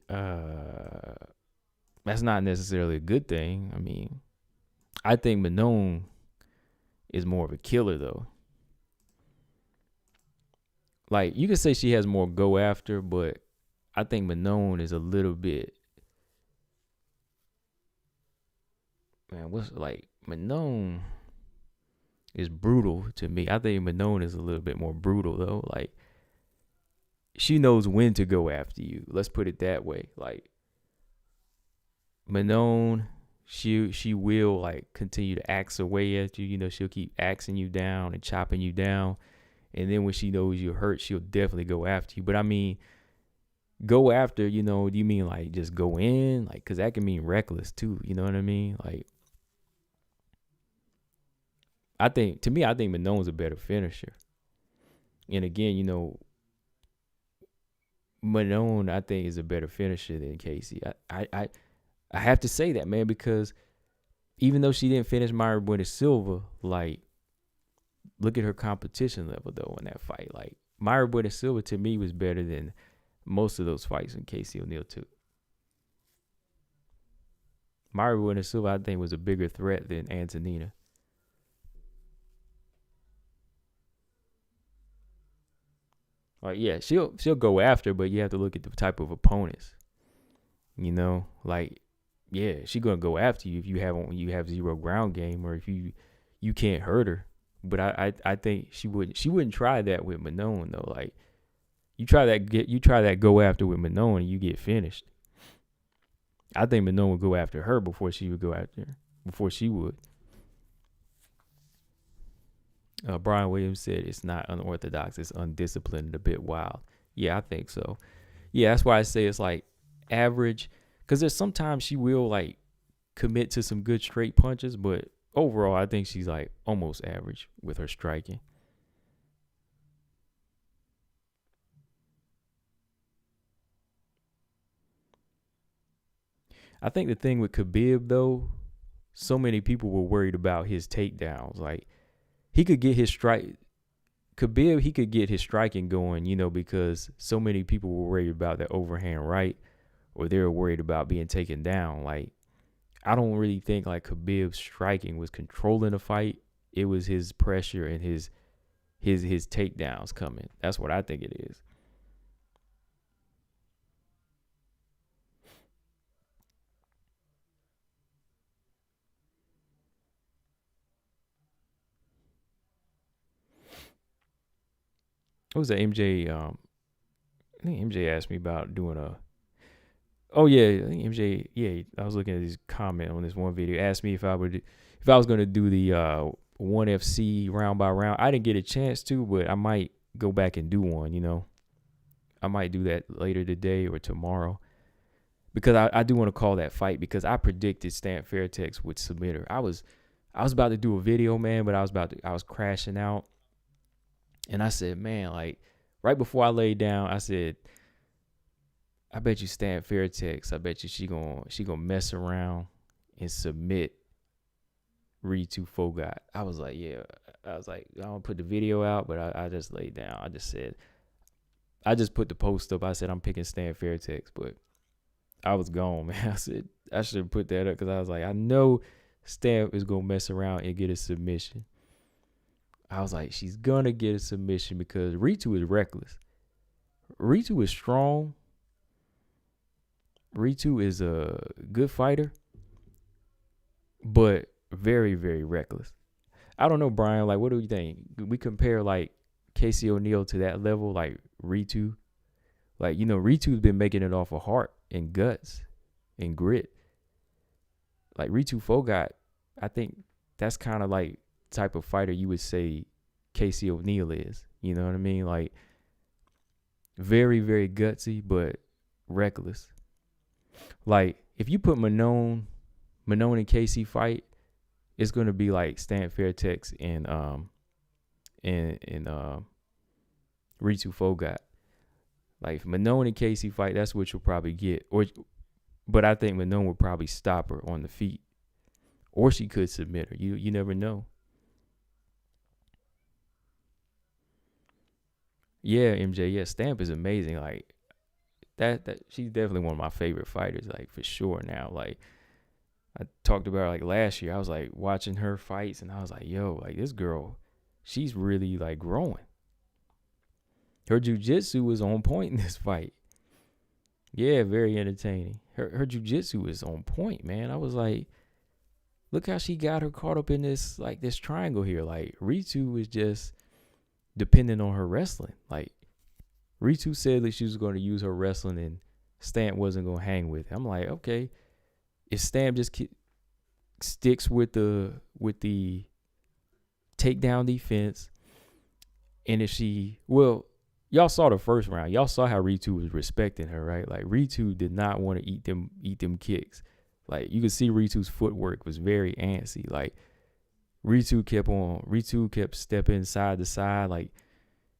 That's not necessarily a good thing. I mean, I think Manon is more of a killer, though. Like, you could say she has more go after, but I think Manon is a little bit. Man, Manon is brutal to me. I think Manon is a little bit more brutal, though. Like, she knows when to go after you. Let's put it that way. Like, Manon, she will, like, continue to axe away at you. You know, she'll keep axing you down and chopping you down. And then when she knows you're hurt, she'll definitely go after you. But I mean, go after, you know, do you mean like just go in? Like, because that can mean reckless too. You know what I mean? Like, I think Manon's a better finisher. And again, you know, Manon, I think, is a better finisher than Casey. I have to say that, man, because even though she didn't finish Mayra Bueno Silva, like, look at her competition level, though, in that fight. Like, Mayra Bueno Silva, to me, was better than most of those fights in Casey O'Neill, too. Mayra Bueno Silva, I think, was a bigger threat than Antonina. Like, yeah, she'll go after, but you have to look at the type of opponents. You know, like, yeah, she's gonna go after you if you have zero ground game, or if you can't hurt her. But I think she wouldn't try that with Manon, though. Like, you try that go after with Manon and you get finished. I think Manon would go after her before she would. Brian Williams said it's not unorthodox, it's undisciplined and a bit wild. Yeah, I think so. Yeah, that's why I say it's like average, because there's sometimes she will, like, commit to some good straight punches, but overall I think she's, like, almost average with her striking. I think the thing with Khabib, though, so many people were worried about his takedowns. Like, he could get his strike. Khabib, he could get his striking going, you know, because so many people were worried about that overhand right, or they were worried about being taken down. Like, I don't really think, like, Khabib's striking was controlling the fight. It was his pressure and his takedowns coming. That's what I think it is. What was that, MJ? I think MJ asked me about doing a. Oh yeah, I think MJ. Yeah, I was looking at his comment on this one video. Asked me if I was gonna do the ONE FC round by round. I didn't get a chance to, but I might go back and do one. You know, I might do that later today or tomorrow, because I do want to call that fight, because I predicted Stan Fairtex would submit her. I was about to do a video, man, but I was crashing out. And I said, man, like, right before I laid down, I said, I bet you Stan Fairtex, I bet you she gonna mess around and submit Ritu Fogat. I was like, yeah. I was like, I don't put the video out, but I just laid down. I just put the post up. I said, I'm picking Stan Fairtex, but I was gone, man. I said, I should have put that up, because I was like, I know Stan is gonna mess around and get a submission. I was like, she's going to get a submission, because Ritu is reckless. Ritu is strong. Ritu is a good fighter, but very, very reckless. I don't know, Brian. Like, what do you think? We compare like Casey O'Neill to that level, like Ritu. Like, Ritu's been making it off of heart and guts and grit. Like Ritu Fogat, I think that's kind of like type of fighter you would say Casey O'Neill is. You know what I mean? Like very, very gutsy, but reckless. Like if you put Manon and Casey fight, it's gonna be like Stan Fairtex and Ritu Fogat. Like if Manon and Casey fight, that's what you'll probably get. But I think Manon would probably stop her on the feet, or she could submit her. You never know. Yeah, MJ. Yeah, Stamp is amazing. Like that she's definitely one of my favorite fighters. Like for sure. Now, like I talked about her, like last year. I was like watching her fights, and I was like, yo, like this girl, she's really like growing. Her jiu-jitsu was on point in this fight. Yeah, very entertaining. Her jiu-jitsu is on point, man. I was like, look how she got her caught up in this triangle here. Like Ritu is just dependent on her wrestling. Like Ritu said that she was going to use her wrestling and Stamp wasn't going to hang with it. I'm like, okay, if Stamp just sticks with the takedown defense, and if y'all saw the first round. Y'all saw how Ritu was respecting her, right? Like Ritu did not want to eat them kicks. Like you could see Ritu's footwork was very antsy. Like Ritu kept stepping side to side. Like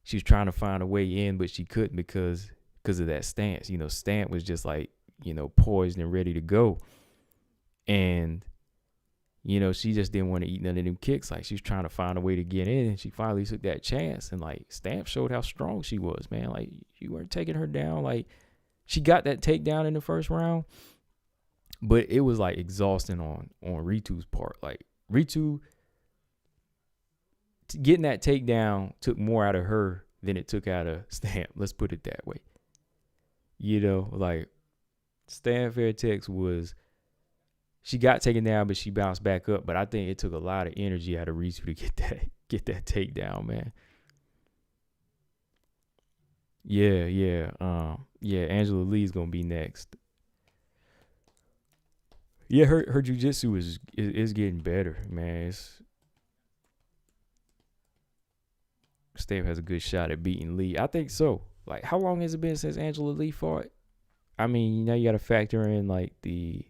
she was trying to find a way in, but she couldn't because of that stance. Stamp was just like, poised and ready to go. And, she just didn't want to eat none of them kicks. Like she was trying to find a way to get in, and she finally took that chance. And like Stamp showed how strong she was, man. Like you weren't taking her down. Like she got that takedown in the first round, but it was like exhausting on Ritu's part. Like Ritu getting that takedown took more out of her than it took out of Stamp. Let's put it that way. Like Stan Fairtex she got taken down, but she bounced back up. But I think it took a lot of energy out of Ritu to get that takedown, man. Yeah. Angela Lee's gonna be next. Yeah, her jiu-jitsu is getting better, man. Stave has a good shot at beating Lee. I think so. Like, how long has it been since Angela Lee fought? I mean, you got to factor in like the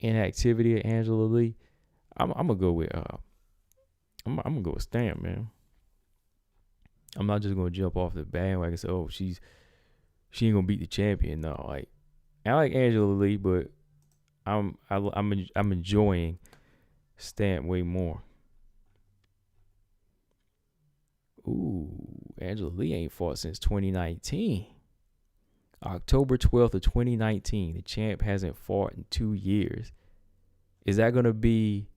inactivity of Angela Lee. I'm gonna go with I'm gonna go with Stamp, man. I'm not just gonna jump off the bandwagon and say, oh, she ain't gonna beat the champion. No, like I like Angela Lee, but I'm enjoying Stamp way more. Ooh, Angela Lee ain't fought since 2019. October 12th of 2019. The champ hasn't fought in 2 years. Is that gonna be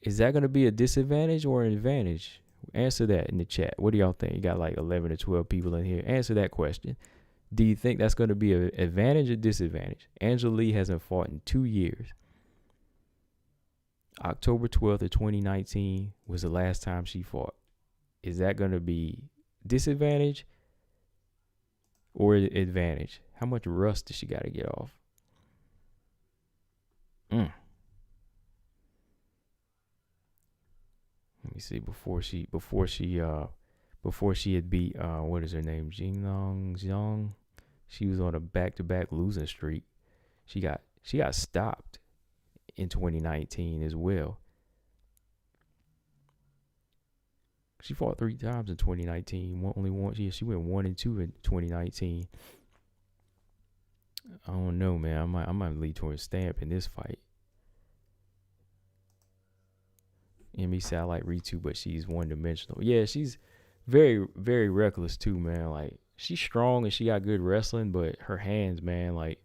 a disadvantage or an advantage? Answer that in the chat. What do y'all think? You got like 11 or 12 people in here. Answer that question. Do you think that's going to be an advantage or disadvantage? Angela Lee hasn't fought in 2 years. October 12th of 2019 was the last time she fought. Is that going to be disadvantage or advantage? How much rust does she got to get off? Let me see. Before she had beat what is her name, Jinglong Zhang, she was on a back-to-back losing streak. She got stopped in 2019 as well. She fought 3 times in 2019. Only one. She went 1-2 in 2019. I don't know, man. I might lead towards Stamp in this fight. Me say I like Ritu, but she's one-dimensional. Yeah, she's very, very reckless too, man. Like she's strong and she got good wrestling, but her hands, man, like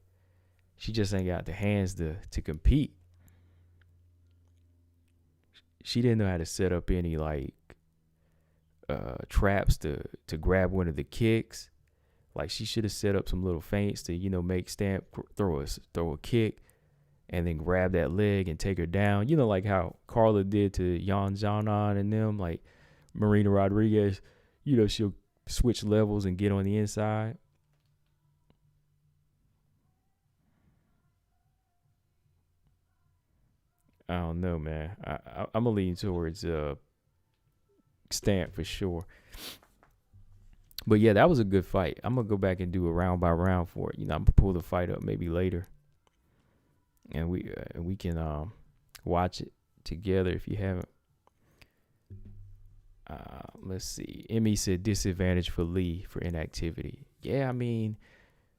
she just ain't got the hands to compete. She didn't know how to set up any like traps to grab one of the kicks. Like she should have set up some little feints to, make Stamp throw a kick and then grab that leg and take her down. Like how Carla did to Yan Janan and them, like Marina Rodriguez, she'll switch levels and get on the inside. I don't know, man. I'm gonna lean towards Stamp for sure. But yeah, that was a good fight. I'm gonna go back and do a round by round for it. I'm gonna pull the fight up maybe later, and we can watch it together if you haven't. Let's see. Emmy said disadvantage for Lee for inactivity. Yeah, I mean,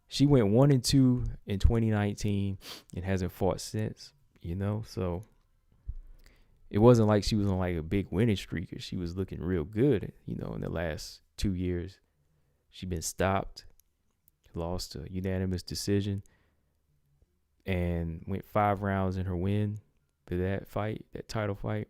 she went 1-2 in 2019 and hasn't fought since. So it wasn't like she was on like a big winning streak. She was looking real good. In the last 2 years, she'd been stopped, lost a unanimous decision, and went 5 rounds in her win for that fight, that title fight.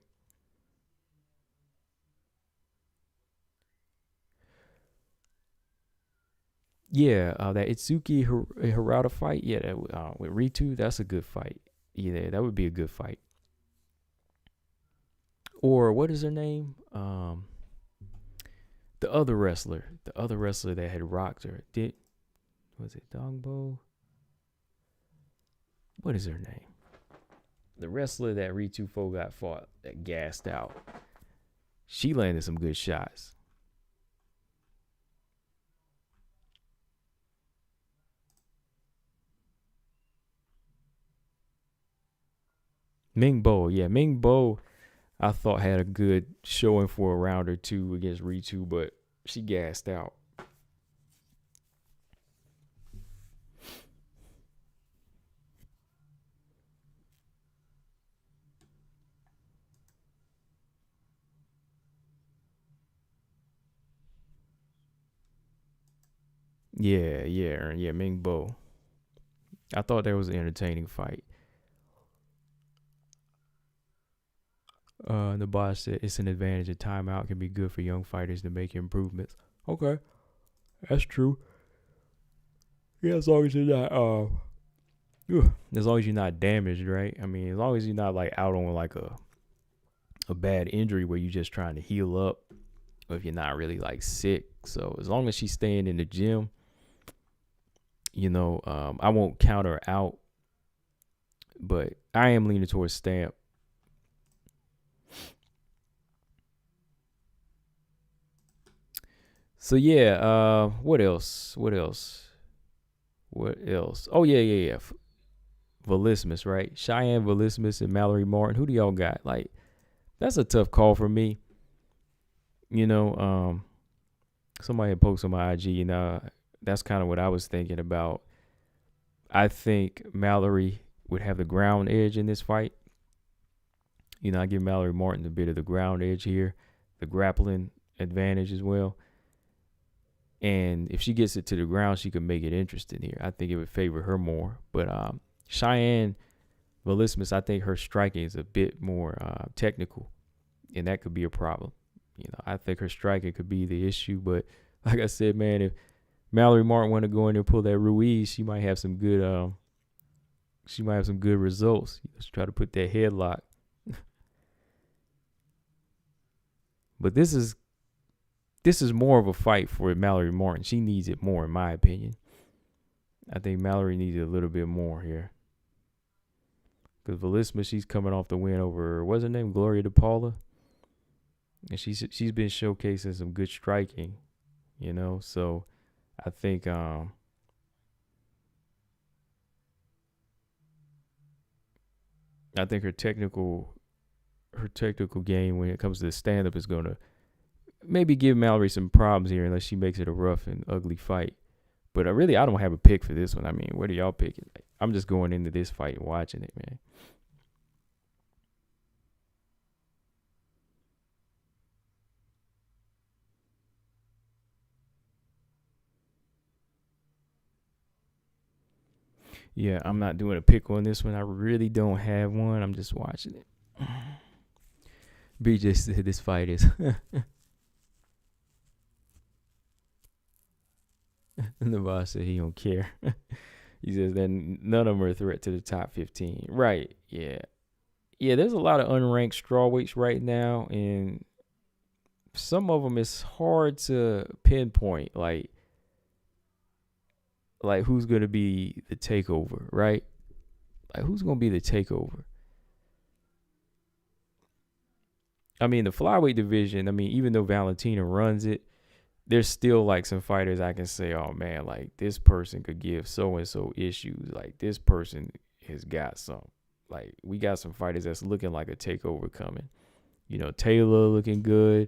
Yeah, that Itsuki Hirata fight, yeah, that with Ritu, that's a good fight. Yeah, that would be a good fight. Or what is her name? The other wrestler that had rocked her. Was it Dongbo? What is her name? The wrestler that Ritu Fo got fought that gassed out. She landed some good shots. Ming Bo, yeah, Ming Bo, I thought had a good showing for a round or two against Ritu, but she gassed out. Yeah, Ming Bo. I thought that was an entertaining fight. The boss said it's an advantage. A timeout can be good for young fighters to make improvements. Okay, that's true. Yeah, as long as you're not as long as you're not damaged, right? I mean, as long as you're not like out on like a bad injury where you're just trying to heal up, or if you're not really like sick. So as long as she's staying in the gym, I won't count her out, but I am leaning towards Stamp. So yeah, what else? Oh yeah. Vlismas, right? Cheyanne Vlismas and Mallory Martin. Who do y'all got? Like, that's a tough call for me. Somebody had posted on my IG, that's kind of what I was thinking about. I think Mallory would have the ground edge in this fight. I give Mallory Martin a bit of the ground edge here, the grappling advantage as well. And if she gets it to the ground, she could make it interesting here. I think it would favor her more. But Cheyanne Vlismas, I think her striking is a bit more technical, and that could be a problem. I think her striking could be the issue. But like I said, man, if Mallory Martin want to go in there and pull that Ruiz, she might have some good results. Let's try to put that headlock. But this is more of a fight for Mallory Martin. She needs it more, in my opinion. I think Mallory needs it a little bit more here. Because Vlismas, she's coming off the win over, what's her name? Gloria DePaula. And she's been showcasing some good striking, So I think her technical game when it comes to the stand-up is going to maybe give Mallory some problems here unless she makes it a rough and ugly fight. But I don't have a pick for this one. I mean, what are y'all picking? I'm just going into this fight and watching it, man. Yeah, I'm not doing a pick on this one. I really don't have one. I'm just watching it. BJ said this fight is And the boss said he don't care. He says that none of them are a threat to the top 15. Right. Yeah. Yeah, there's a lot of unranked strawweights right now, and some of them it's hard to pinpoint like who's going to be the takeover, right? Like who's going to be the takeover? I mean, the flyweight division, I mean, even though Valentina runs it, there's still like some fighters I can say, oh man, like this person could give so and so issues. Like this person has got some. Like we got some fighters that's looking like a takeover coming. You know, Taylor looking good.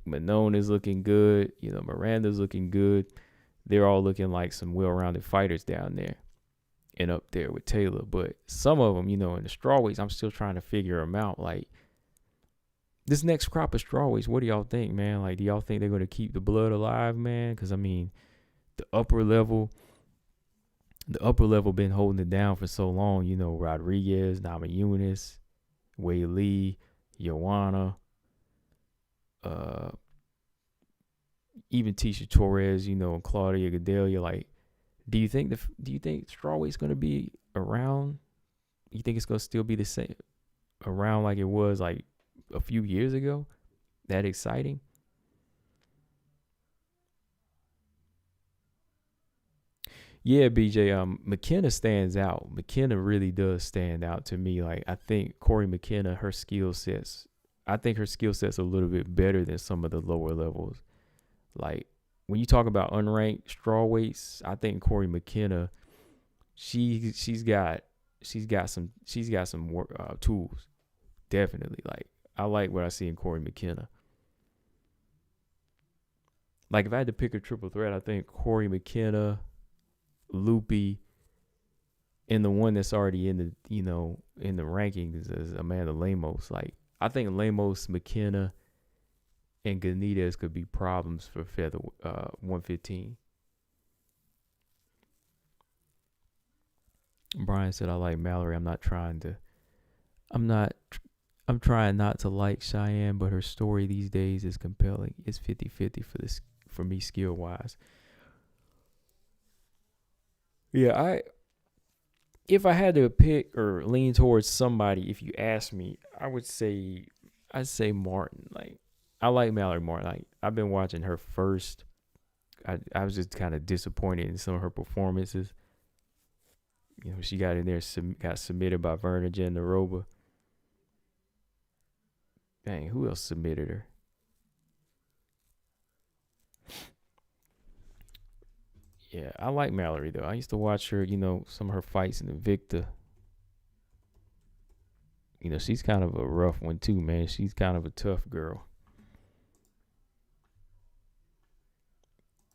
Manon is looking good. You know, Miranda's looking good. They're all looking like some well-rounded fighters down there and up there with Taylor. But some of them, you know, in the strawweights, I'm still trying to figure them out. Like this next crop of strawweights, what do y'all think, man? Like, do y'all think they're going to keep the blood alive, man? Because, I mean, the upper level been holding it down for so long. You know, Rodriguez, Namajunas, Wei Lee, Joanna, even Tisha Torres, you know, and Claudia Gadelia. Like, do you think strawweight's going to be around? You think it's going to still be the same around like it was like a few years ago? That exciting? Yeah, BJ. McKenna stands out. McKenna really does stand out to me. Like I think Corey McKenna, her skill sets. I think her skill sets a little bit better than some of the lower levels. Like when you talk about unranked strawweights, I think Corey McKenna, she's got some work, tools. Definitely. Like I like what I see in Corey McKenna. Like if I had to pick a triple threat, I think Corey McKenna, Loopy, and the one that's already in the rankings is Amanda Lemos. Like I think Lemos, McKenna, and Benitez could be problems for feather 115. Brian said I like Mallory. I'm trying not to like Cheyanne, but her story these days is compelling. It's 50-50 for me skill wise. Yeah, if I had to pick or lean towards somebody, if you ask me, I'd say Martin. Like I like Mallory Martin. Like I've been watching her first. I was just kind of disappointed in some of her performances. You know, she got in there, got submitted by Verna Jandaroba. Dang, who else submitted her? Yeah, I like Mallory though. I used to watch her, you know, some of her fights in Invicta. You know, she's kind of a rough one too, man. She's kind of a tough girl.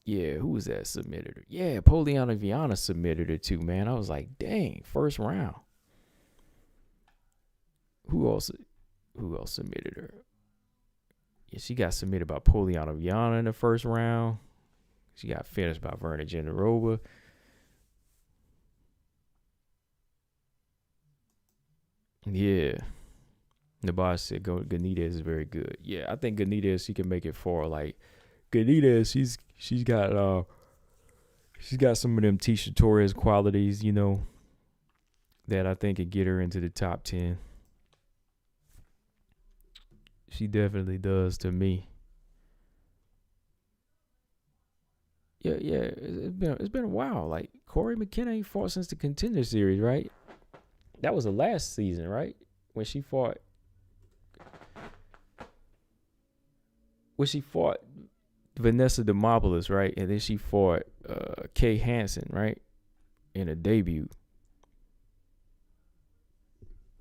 Yeah, who was that submitted her? Yeah, Poliana Viana submitted her too, man. I was like, dang, first round. Who else submitted her? Yeah, she got submitted by Poliana Viana in the first round. She got finished by Verna Jandaroba. Yeah. The boss said Ganidez is very good. Yeah, I think Ganidez, she can make it far. Like Ganidez, she's got some of them Tisha Torres qualities, you know, that I think could get her into the top 10. She definitely does to me. Yeah, it's been a while. Like Corey McKenna ain't fought since the Contender Series, right? That was the last season, right? When she fought Vanessa Demopoulos, right? And then she fought Kay Hansen, right? In a debut.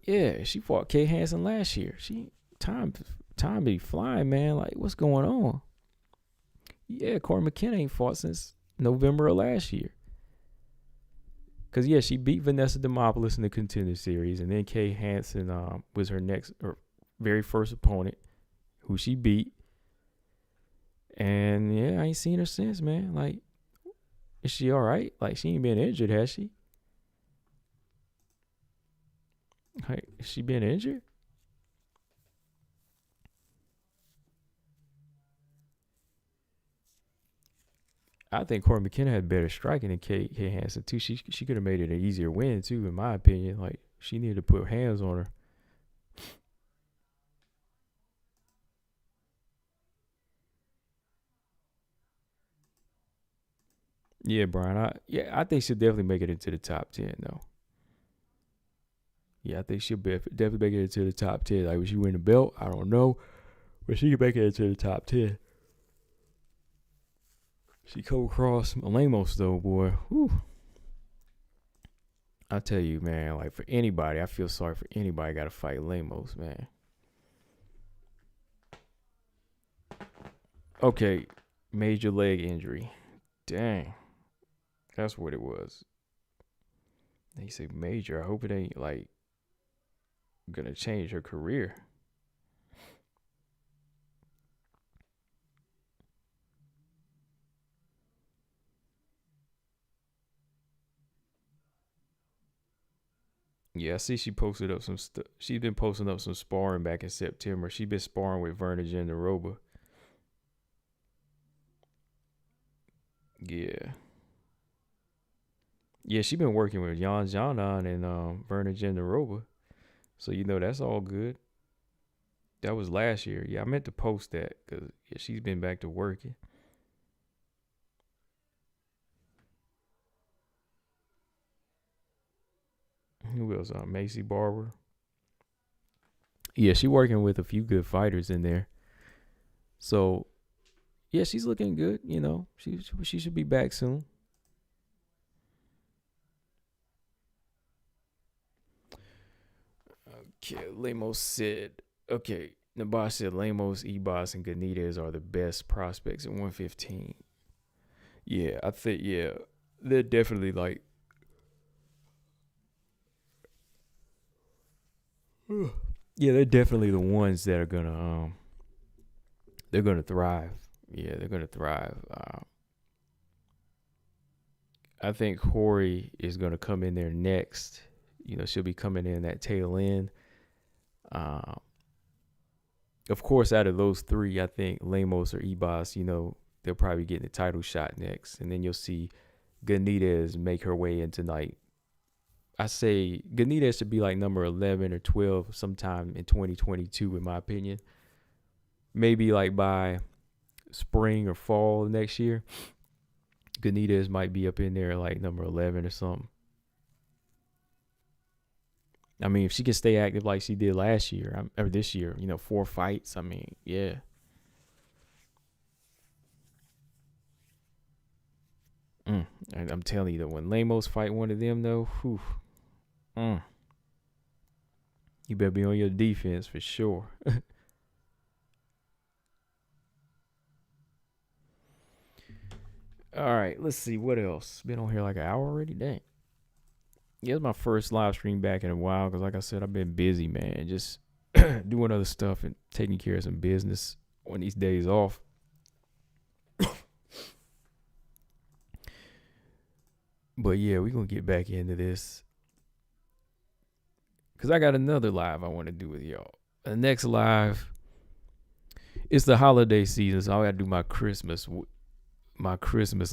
Yeah, she fought Kay Hansen last year. Time be flying, man. Like, what's going on? Yeah, Corey McKenna ain't fought since November of last year. Because, yeah, she beat Vanessa Demopoulos in the Contender Series. And then Kay Hansen was her very first opponent, who she beat. And, yeah, I ain't seen her since, man. Like, is she all right? Like, she ain't been injured, has she? Like, has she been injured? I think Corey McKenna had better striking than Kay Hansen too. She could have made it an easier win too, in my opinion. Like she needed to put hands on her. Yeah, Brian. I think she'll definitely make it into the top 10 though. Yeah, I think she'll definitely make it into the top 10. Like, will she win the belt? I don't know. But she can make it into the top 10. She come across Lemos, though, boy. Whew. I tell you, man, like, for anybody, I feel sorry for anybody got to fight Lemos, man. Okay, major leg injury. Dang. That's what it was. They say major. I hope it ain't, like, gonna change her career. Yeah, I see she posted up some stuff. She's been posting up some sparring back in September. She been sparring with Verna Genderoba. Yeah. Yeah, she been working with Jan Janan and Verna Genderoba. So, that's all good. That was last year. Yeah, I meant to post that because she's been back to working. Who else? Macy Barber. Yeah, she working with a few good fighters in there. So, yeah, she's looking good. She should be back soon. Okay, Lemos said. Okay, Nabash said Lemos, Ebos, and Benitez are the best prospects at 115. Yeah, I think they're definitely like. Yeah, they're definitely the ones that are gonna they're gonna thrive. Yeah, they're gonna thrive. I think Corey is gonna come in there next. She'll be coming in that tail end. Of course, out of those three, I think Lemos or Ebos, they'll probably get the title shot next, and then you'll see Benitez make her way into like. I say Benitez should be like number 11 or 12 sometime in 2022, in my opinion. Maybe like by spring or fall next year, Benitez might be up in there like number 11 or something. I mean, if she can stay active like she did last year or this year, 4 fights. I mean, yeah. And I'm telling you that when Lemos fight one of them, though, you better be on your defense for sure. All right, let's see what else. Been on here like an hour already. Dang. Yeah, it's my first live stream back in a while because, like I said, I've been busy, man. Just doing other stuff and taking care of some business on these days off. But yeah, we're going to get back into this because I got another live I want to do with y'all. The next live, it's the holiday season, so I got to do my Christmas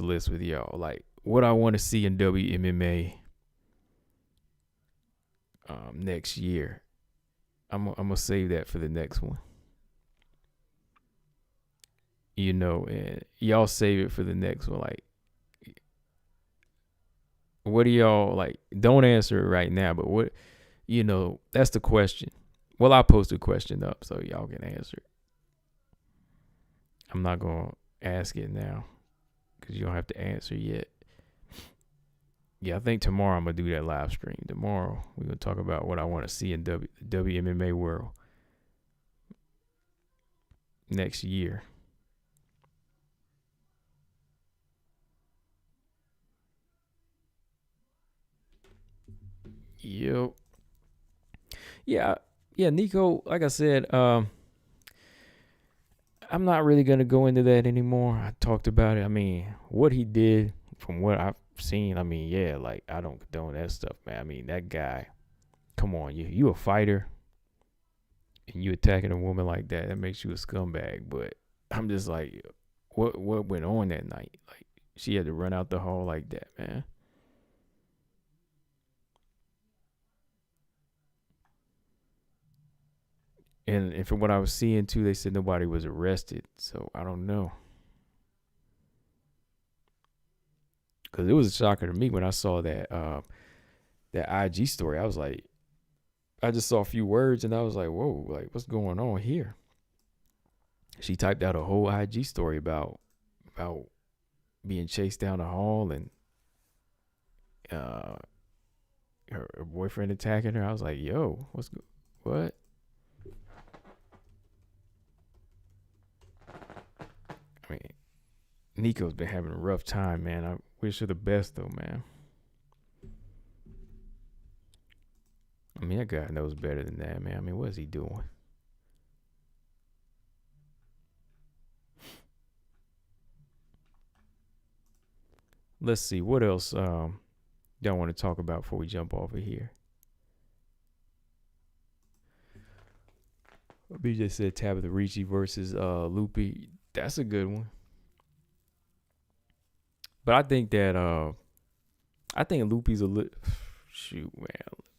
list with y'all. Like what I want to see in WMMA next year. I'm going to save that for the next one. And y'all save it for the next one. Like, what do y'all like? Don't answer it right now, but what, that's the question. Well, I'll post a question up so y'all can answer it. I'm not going to ask it now because you don't have to answer yet. Yeah, I think tomorrow I'm going to do that live stream. Tomorrow we're going to talk about what I want to see in WMMA world next year. Yep. Yeah, Nico, like I said, I'm not really going to go into that anymore. I talked about it. I mean, what he did from what I've seen, I mean, yeah, like I don't condone that stuff, man. I mean, that guy, come on, you a fighter and you attacking a woman like that makes you a scumbag. But I'm just like, what went on that night? Like, she had to run out the hall like that, man. And from what I was seeing too, they said nobody was arrested. So I don't know. Cause it was a shocker to me when I saw that IG story. I was like, I just saw a few words and I was like, whoa, like what's going on here? She typed out a whole IG story about being chased down the hall and uh her boyfriend attacking her. I was like, yo, what? I mean, Nico's been having a rough time, man. I wish her the best though, man. I mean, that guy knows better than that, man. I mean, what is he doing? Let's see what else y'all want to talk about before we jump off of here. BJ said Tabitha Ricci versus Loopy. That's a good one. But I think that I think Loopy's a little shoot, man.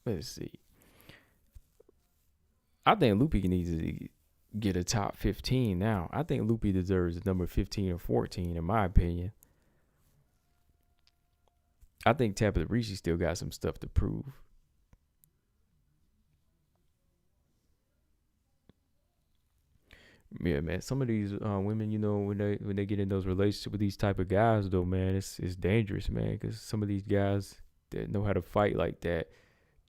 Let's see. I think Loopy needs to get a top 15 now. I think Loopy deserves number 15 or 14, in my opinion. I think Tabitha Ricci still got some stuff to prove. Yeah, man. Some of these women, you know, when they get in those relationships with these type of guys, though, man, it's dangerous, man. Because some of these guys that know how to fight like that,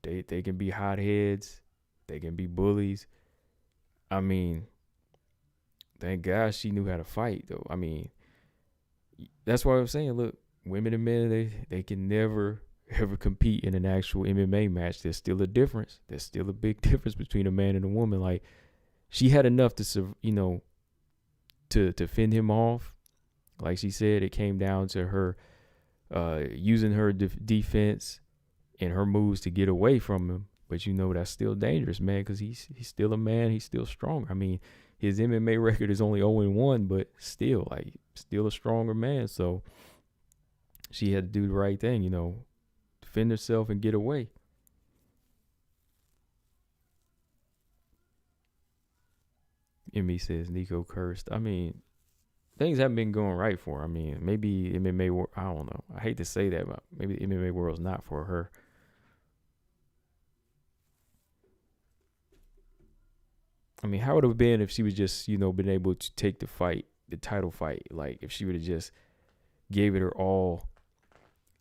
they can be hotheads, they can be bullies. I mean, thank God she knew how to fight, though. I mean, that's why I'm saying, look, women and men, they can never ever compete in an actual MMA match. There's still a difference. There's still a big difference between a man and a woman. Like, she had enough to, you know, to fend him off. Like she said, it came down to her using her defense and her moves to get away from him. But you know, that's still dangerous, man, because he's still a man. He's still strong. I mean, his MMA record is only 0-1, but still, like, still a stronger man. So she had to do the right thing, you know, defend herself and get away. Emmy says Nico cursed. I mean, things haven't been going right for her. I mean, maybe MMA, I don't know. I hate to say that, but maybe the MMA world's not for her. I mean, how would it have been if she was just, you know, been able to take the fight, the title fight? Like, if she would have just gave it her all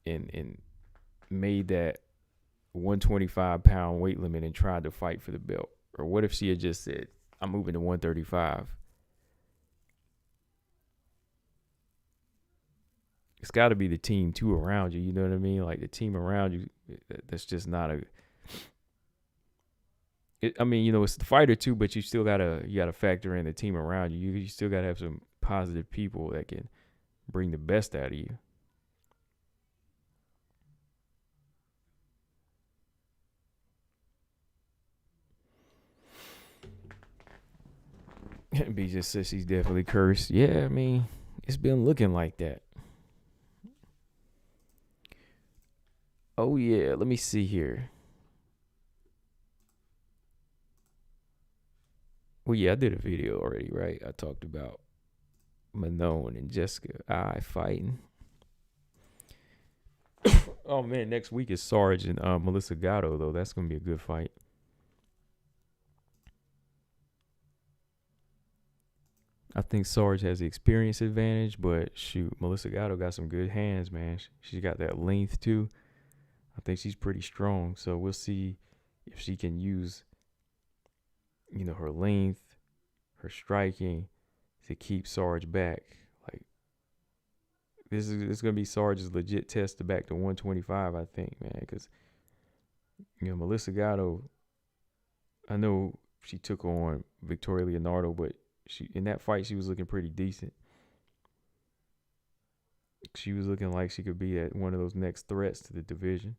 and made that 125-pound weight limit and tried to fight for the belt? Or what if she had just said, I'm moving to 135? It's got to be the team too around you. You know what I mean? Like, the team around you, that's just not a. I mean, you know, it's the fighter too, but you still gotta factor in the team around you. You still gotta have some positive people that can bring the best out of you. B just says she's definitely cursed. Yeah, I mean, it's been looking like that. Oh yeah, let me see here. Well, yeah, I did a video already, right? I talked about Manon and Jessica fighting. Oh man, next week is Sarge and Melissa Gatto, though. That's gonna be a good fight. I think Sarge has the experience advantage, but shoot, Melissa Gatto got some good hands, man. She got that length too. I think she's pretty strong, so we'll see if she can use, you know, her length, her striking to keep Sarge back. Like, this is gonna be Sarge's legit test to back to 125, I think, man, because you know Melissa Gatto, I know she took on Victoria Leonardo, but she in that fight she was looking pretty decent. She was looking like she could be at one of those next threats to the division.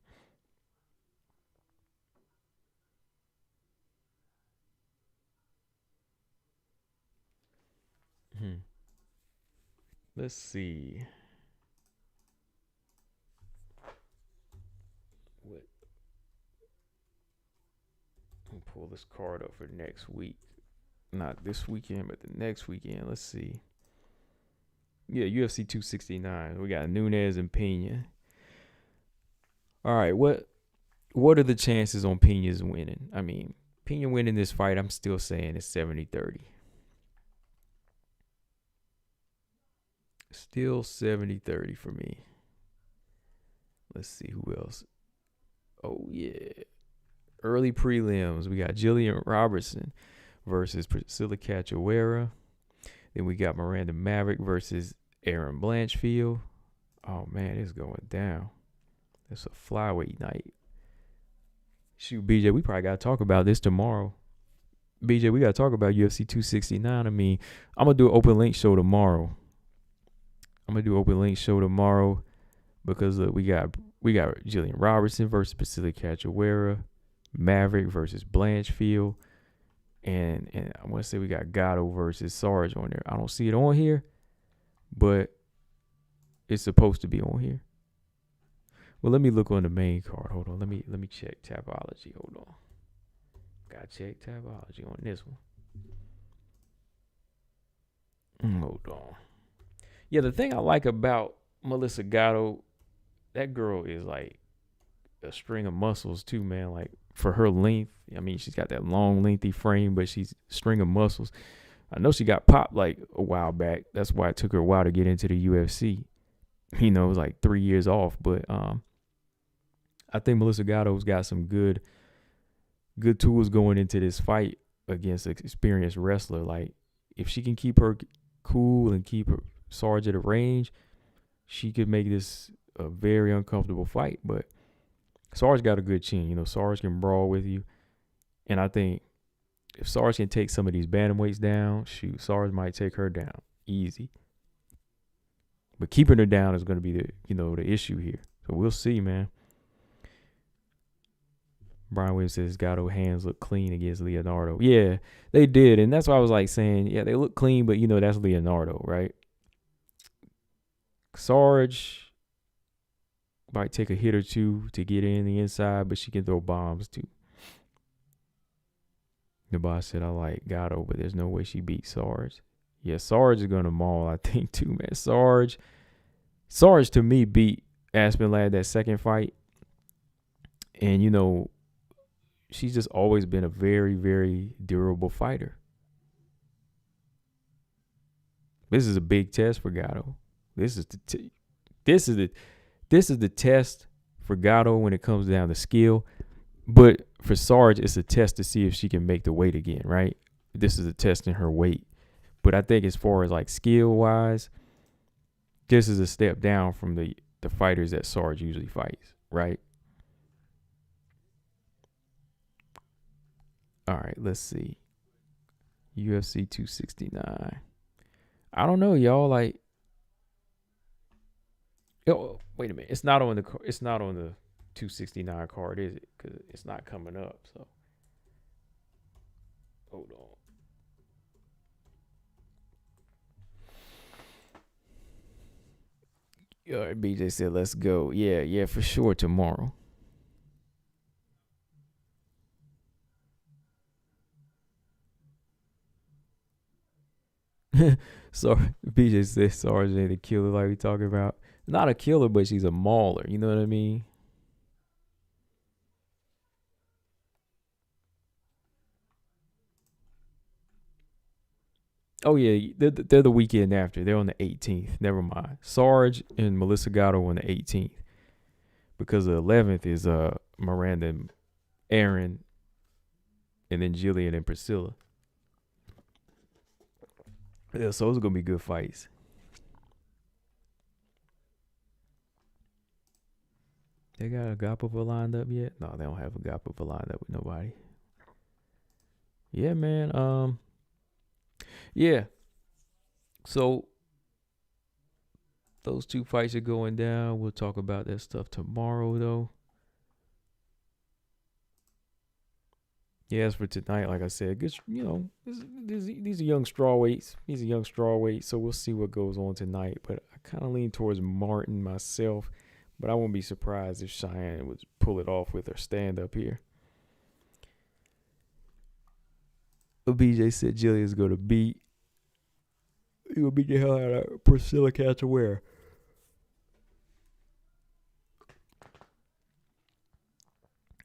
Let's see. gonna pull this card up for next week. Not this weekend, but the next weekend. Let's see. Yeah, UFC 269. We got Nunes and Pena. All right, what are the chances on Pena's winning? I mean, Pena winning this fight, I'm still saying it's 70-30. Still 70-30 for me. Let's see who else. Oh, yeah. Early prelims. We got Jillian Robertson versus Priscilla Cachoeira. Then we got Miranda Maverick versus Erin Blanchfield. Oh, man, it's going down. It's a flyweight night. Shoot, BJ, we probably got to talk about this tomorrow. BJ, we got to talk about UFC 269. I mean, I'm going to do an open link show tomorrow. Because we got Jillian Robertson versus Priscilla Cachoeira, Maverick versus Blanchfield, and I want to say we got Gatto versus Sarge on there. I don't see it on here, but it's supposed to be on here. Well, let me look on the main card. Hold on. Let me check Tapology. Hold on. Gotta check Tapology on this one. Hold on. Yeah, the thing I like about Melissa Gatto, that girl is like a string of muscles too, man. Like for her length, I mean, she's got that long, lengthy frame, but she's a string of muscles. I know she got popped like a while back. That's why it took her a while to get into the UFC. You know, it was like 3 years off. But I think Melissa Gatto's got some good tools going into this fight against an experienced wrestler. Like if she can keep her cool and keep her Sarge at a range, she could make this a very uncomfortable fight. But Sarge got a good chin. You know, Sarge can brawl with you. And I think if Sarge can take some of these bantamweights down, shoot, Sarge might take her down easy. But keeping her down is going to be the issue here. So we'll see, man. Brian Williams says Gatto hands look clean against Leonardo. Yeah, they did. And that's why I was like saying, yeah, they look clean, but that's Leonardo, right? Sarge might take a hit or two to get in the inside, but she can throw bombs too. The boss said, I like Gatto, but there's no way she beats Sarge. Yeah, Sarge is going to maul, I think, too, man. Sarge, to me, beat Aspen Ladd that second fight. And, she's just always been a very, very durable fighter. This is a big test for Gatto. This is the test for Gatto when it comes down to skill. But for Sarge, it's a test to see if she can make the weight again, right? This is a test in her weight. But I think as far as like skill-wise, this is a step down from the fighters that Sarge usually fights, right? All right, let's see. UFC 269. I don't know, y'all. Like, wait a minute. It's not on the 269 card, is it? Because it's not coming up. So, hold on. All right, BJ said, let's go. Yeah, for sure tomorrow. Sorry, BJ said Sarge ain't a killer like we talking about. Not a killer, but she's a mauler. You know what I mean? Oh, yeah, they're the weekend after. They're on the 18th. Never mind. Sarge and Melissa Gatto on the 18th. Because the 11th is Miranda and Erin, and then Jillian and Priscilla. Yeah, so those are going to be good fights. They got Agapova lined up yet? No, they don't have Agapova lined up with nobody. Yeah, man. Yeah. So those two fights are going down. We'll talk about that stuff tomorrow, though. Yeah, as for tonight, like I said, good. These are young strawweights. So we'll see what goes on tonight. But I kind of lean towards Martin myself. But I won't be surprised if Cheyanne would pull it off with her stand up here. BJ said Jillian's gonna beat. You gonna beat the hell out of Priscilla Cachoeira.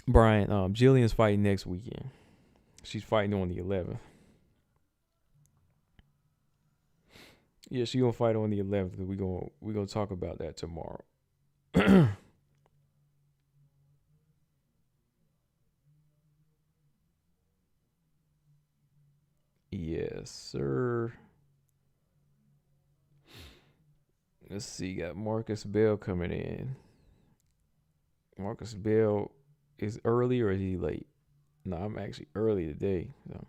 Brian, Jillian's fighting next weekend. She's fighting on the 11th. Yeah, she gonna fight on the 11th because we gonna talk about that tomorrow. Yes, sir. Let's see. Got Marcus Bell coming in. Marcus Bell is early or is he late? No, I'm actually early today. So.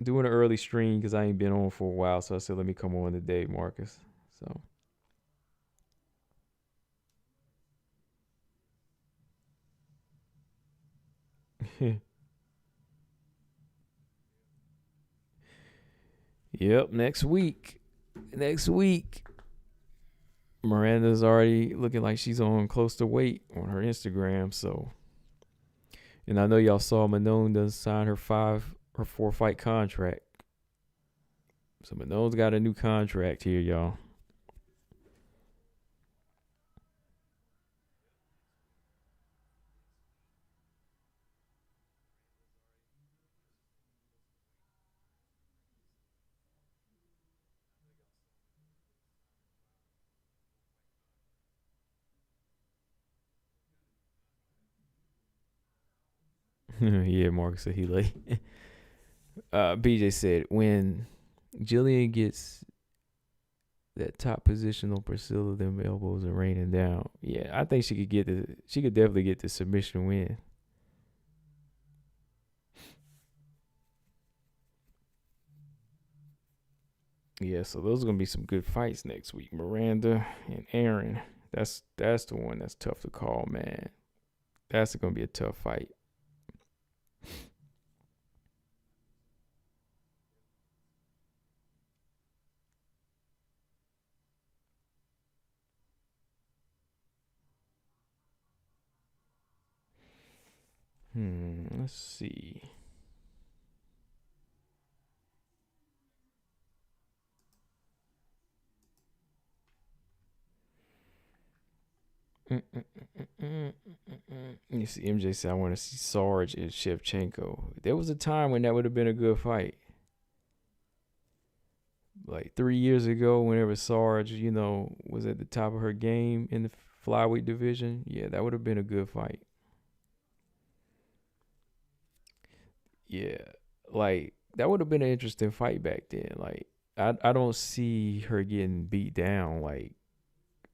Doing an early stream because I ain't been on for a while, so I said let me come on today, Marcus. So. Yep, next week. Miranda's already looking like she's on close to weight on her Instagram, so. And I know y'all saw Manon done sign her 4-fight contract. So Manon's got a new contract here, y'all. Yeah, Marcus said he late. BJ said when Jillian gets that top position on Priscilla, them elbows are raining down. Yeah, I think she could definitely get the submission win. Yeah, so those are gonna be some good fights next week. Miranda and Aaron. That's the one that's tough to call, man. That's gonna be a tough fight. Let's see. You see, MJ said, I want to see Sarge and Shevchenko. There was a time when that would have been a good fight. Like 3 years ago, whenever Sarge, was at the top of her game in the flyweight division. Yeah, that would have been a good fight. Yeah, like that would have been an interesting fight back then. Like I don't see her getting beat down like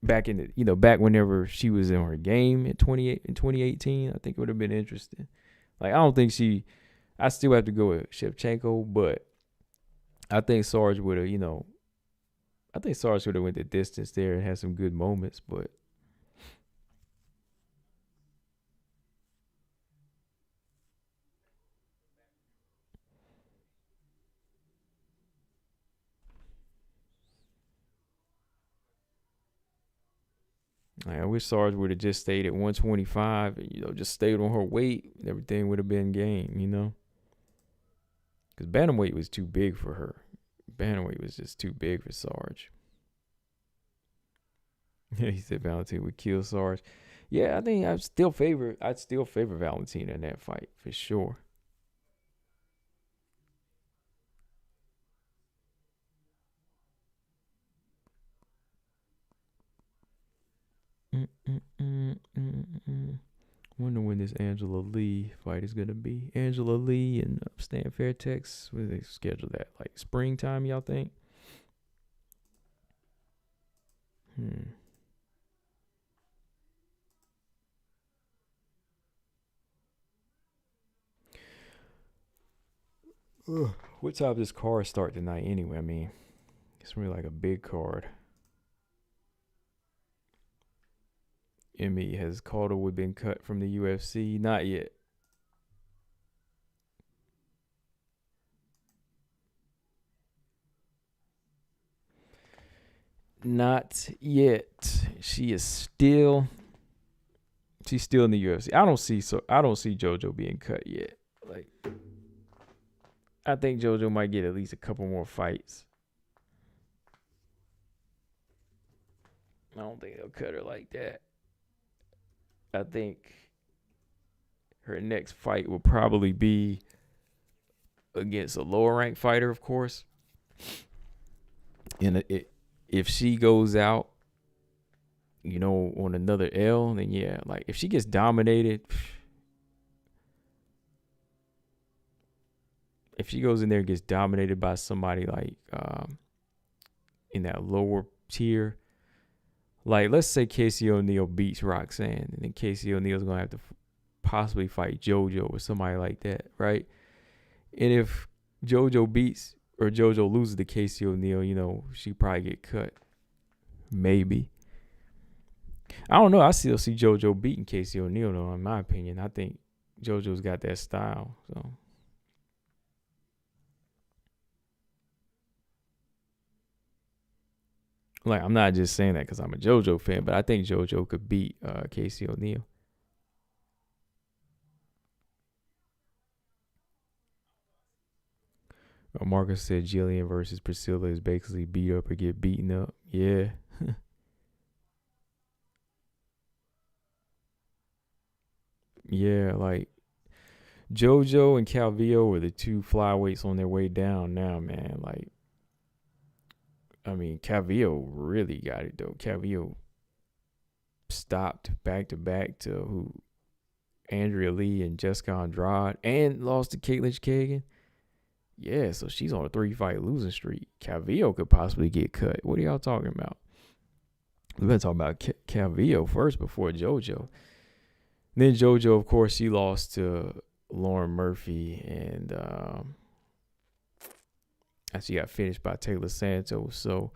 back in the back whenever she was in her game in 2018. I think it would have been interesting. Like I still have to go with Shevchenko, but I think Sarge would have went the distance there and had some good moments, but I wish Sarge would have just stayed at 125 and, just stayed on her weight. Everything would have been game, Because bantamweight was too big for her. Bantamweight was just too big for Sarge. He said Valentina would kill Sarge. Yeah, I think I'd still favor Valentina in that fight for sure. Wonder when this Angela Lee fight is gonna be. Angela Lee and Stan Fairtex. When they schedule that? Like springtime, y'all think? What time does this card start tonight anyway? I mean, it's really like a big card. Emmy, has Calderwood been cut from the UFC? Not yet. Not yet. She's still in the UFC. I don't see JoJo being cut yet. Like I think JoJo might get at least a couple more fights. I don't think they'll cut her like that. I think her next fight will probably be against a lower ranked fighter, of course. And if she goes out, on another L, then yeah, like if she gets dominated, if she goes in there and gets dominated by somebody like in that lower tier, like let's say Casey O'Neill beats Roxanne, and then Casey O'Neill's gonna have to possibly fight JoJo or somebody like that, right? And if JoJo beats or JoJo loses to Casey O'Neill, she probably get cut. Maybe. I don't know. I still see JoJo beating Casey O'Neill, though, in my opinion. I think JoJo's got that style. So, like, I'm not just saying that because I'm a JoJo fan, but I think JoJo could beat Casey O'Neill. Marcus said Jillian versus Priscilla is basically beat up or get beaten up. Yeah. Yeah, like JoJo and Calvillo were the two flyweights on their way down now, man. Like, I mean, Calvillo really got it, though. Calvillo stopped back to back to who? Andrea Lee and Jessica Andrade and lost to Caitlin Kagan. Yeah, so she's on a 3-fight losing streak. Calvillo could possibly get cut. What are y'all talking about? We better talk about Calvillo first before JoJo. And then JoJo, of course, she lost to Lauren Murphy, and she got finished by Taylor Santos. So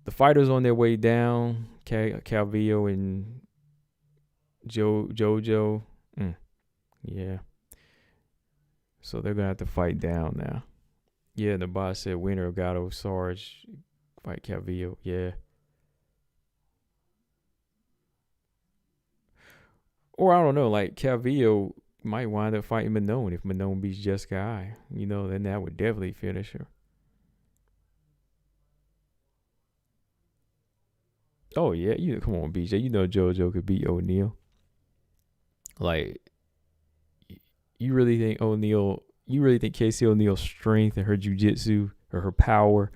the fighters on their way down, Calvillo and JoJo. Yeah. So they're going to have to fight down now. Yeah, the boss said winner of Gato Sarge fight Calvillo. Yeah. Or I don't know, like Calvillo might wind up fighting Manon if Manon beats Jessica I. Then that would definitely finish her. Oh yeah, come on, BJ. JoJo could beat O'Neal. Like, you really think Casey O'Neal's strength and her jiu-jitsu or her power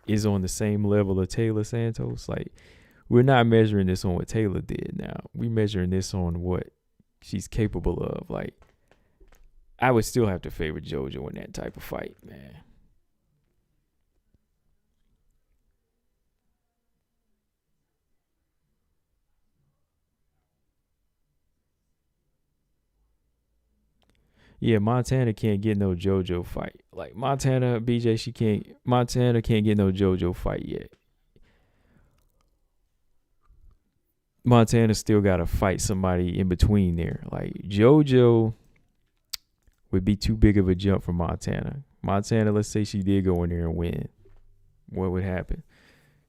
is on the same level of Taylor Santos? Like, we're not measuring this on what Taylor did now. We're measuring this on what she's capable of. Like, I would still have to favor JoJo in that type of fight, man. Yeah, Montana can't get no JoJo fight. Like, Montana can't get no JoJo fight yet. Montana still got to fight somebody in between there. Like, JoJo would be too big of a jump for Montana. Montana, let's say she did go in there and win. What would happen?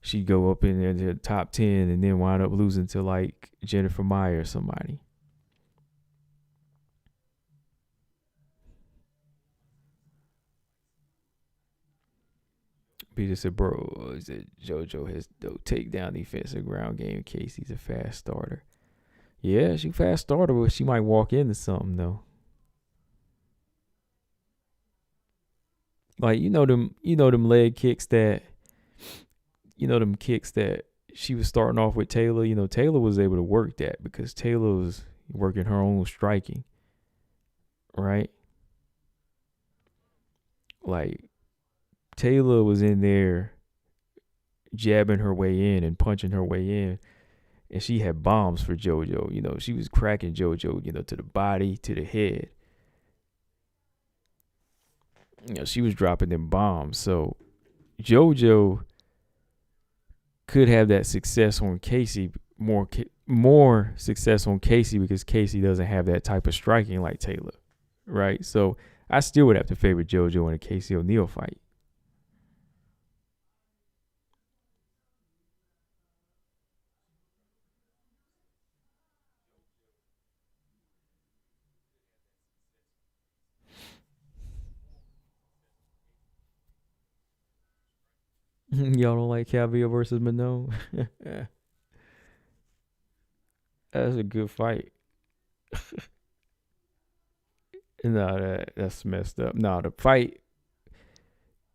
She'd go up in there to the top 10 and then wind up losing to, like, Jennifer Meyer or somebody. Peter said, bro, is that JoJo has no takedown defensive ground game. Casey's a fast starter. Yeah, she fast starter, but she might walk into something, though. Like, them leg kicks that, them kicks that she was starting off with Taylor. Taylor was able to work that because Taylor was working her own striking, right? Like, Taylor was in there jabbing her way in and punching her way in, and she had bombs for JoJo. She was cracking JoJo, to the body, to the head. She was dropping them bombs. So JoJo could have that success on Casey, more success on Casey because Casey doesn't have that type of striking like Taylor, right? So I still would have to favor JoJo in a Casey O'Neill fight. Y'all don't like Calvillo versus Manon? That's a good fight. No, that's messed up. No, the fight,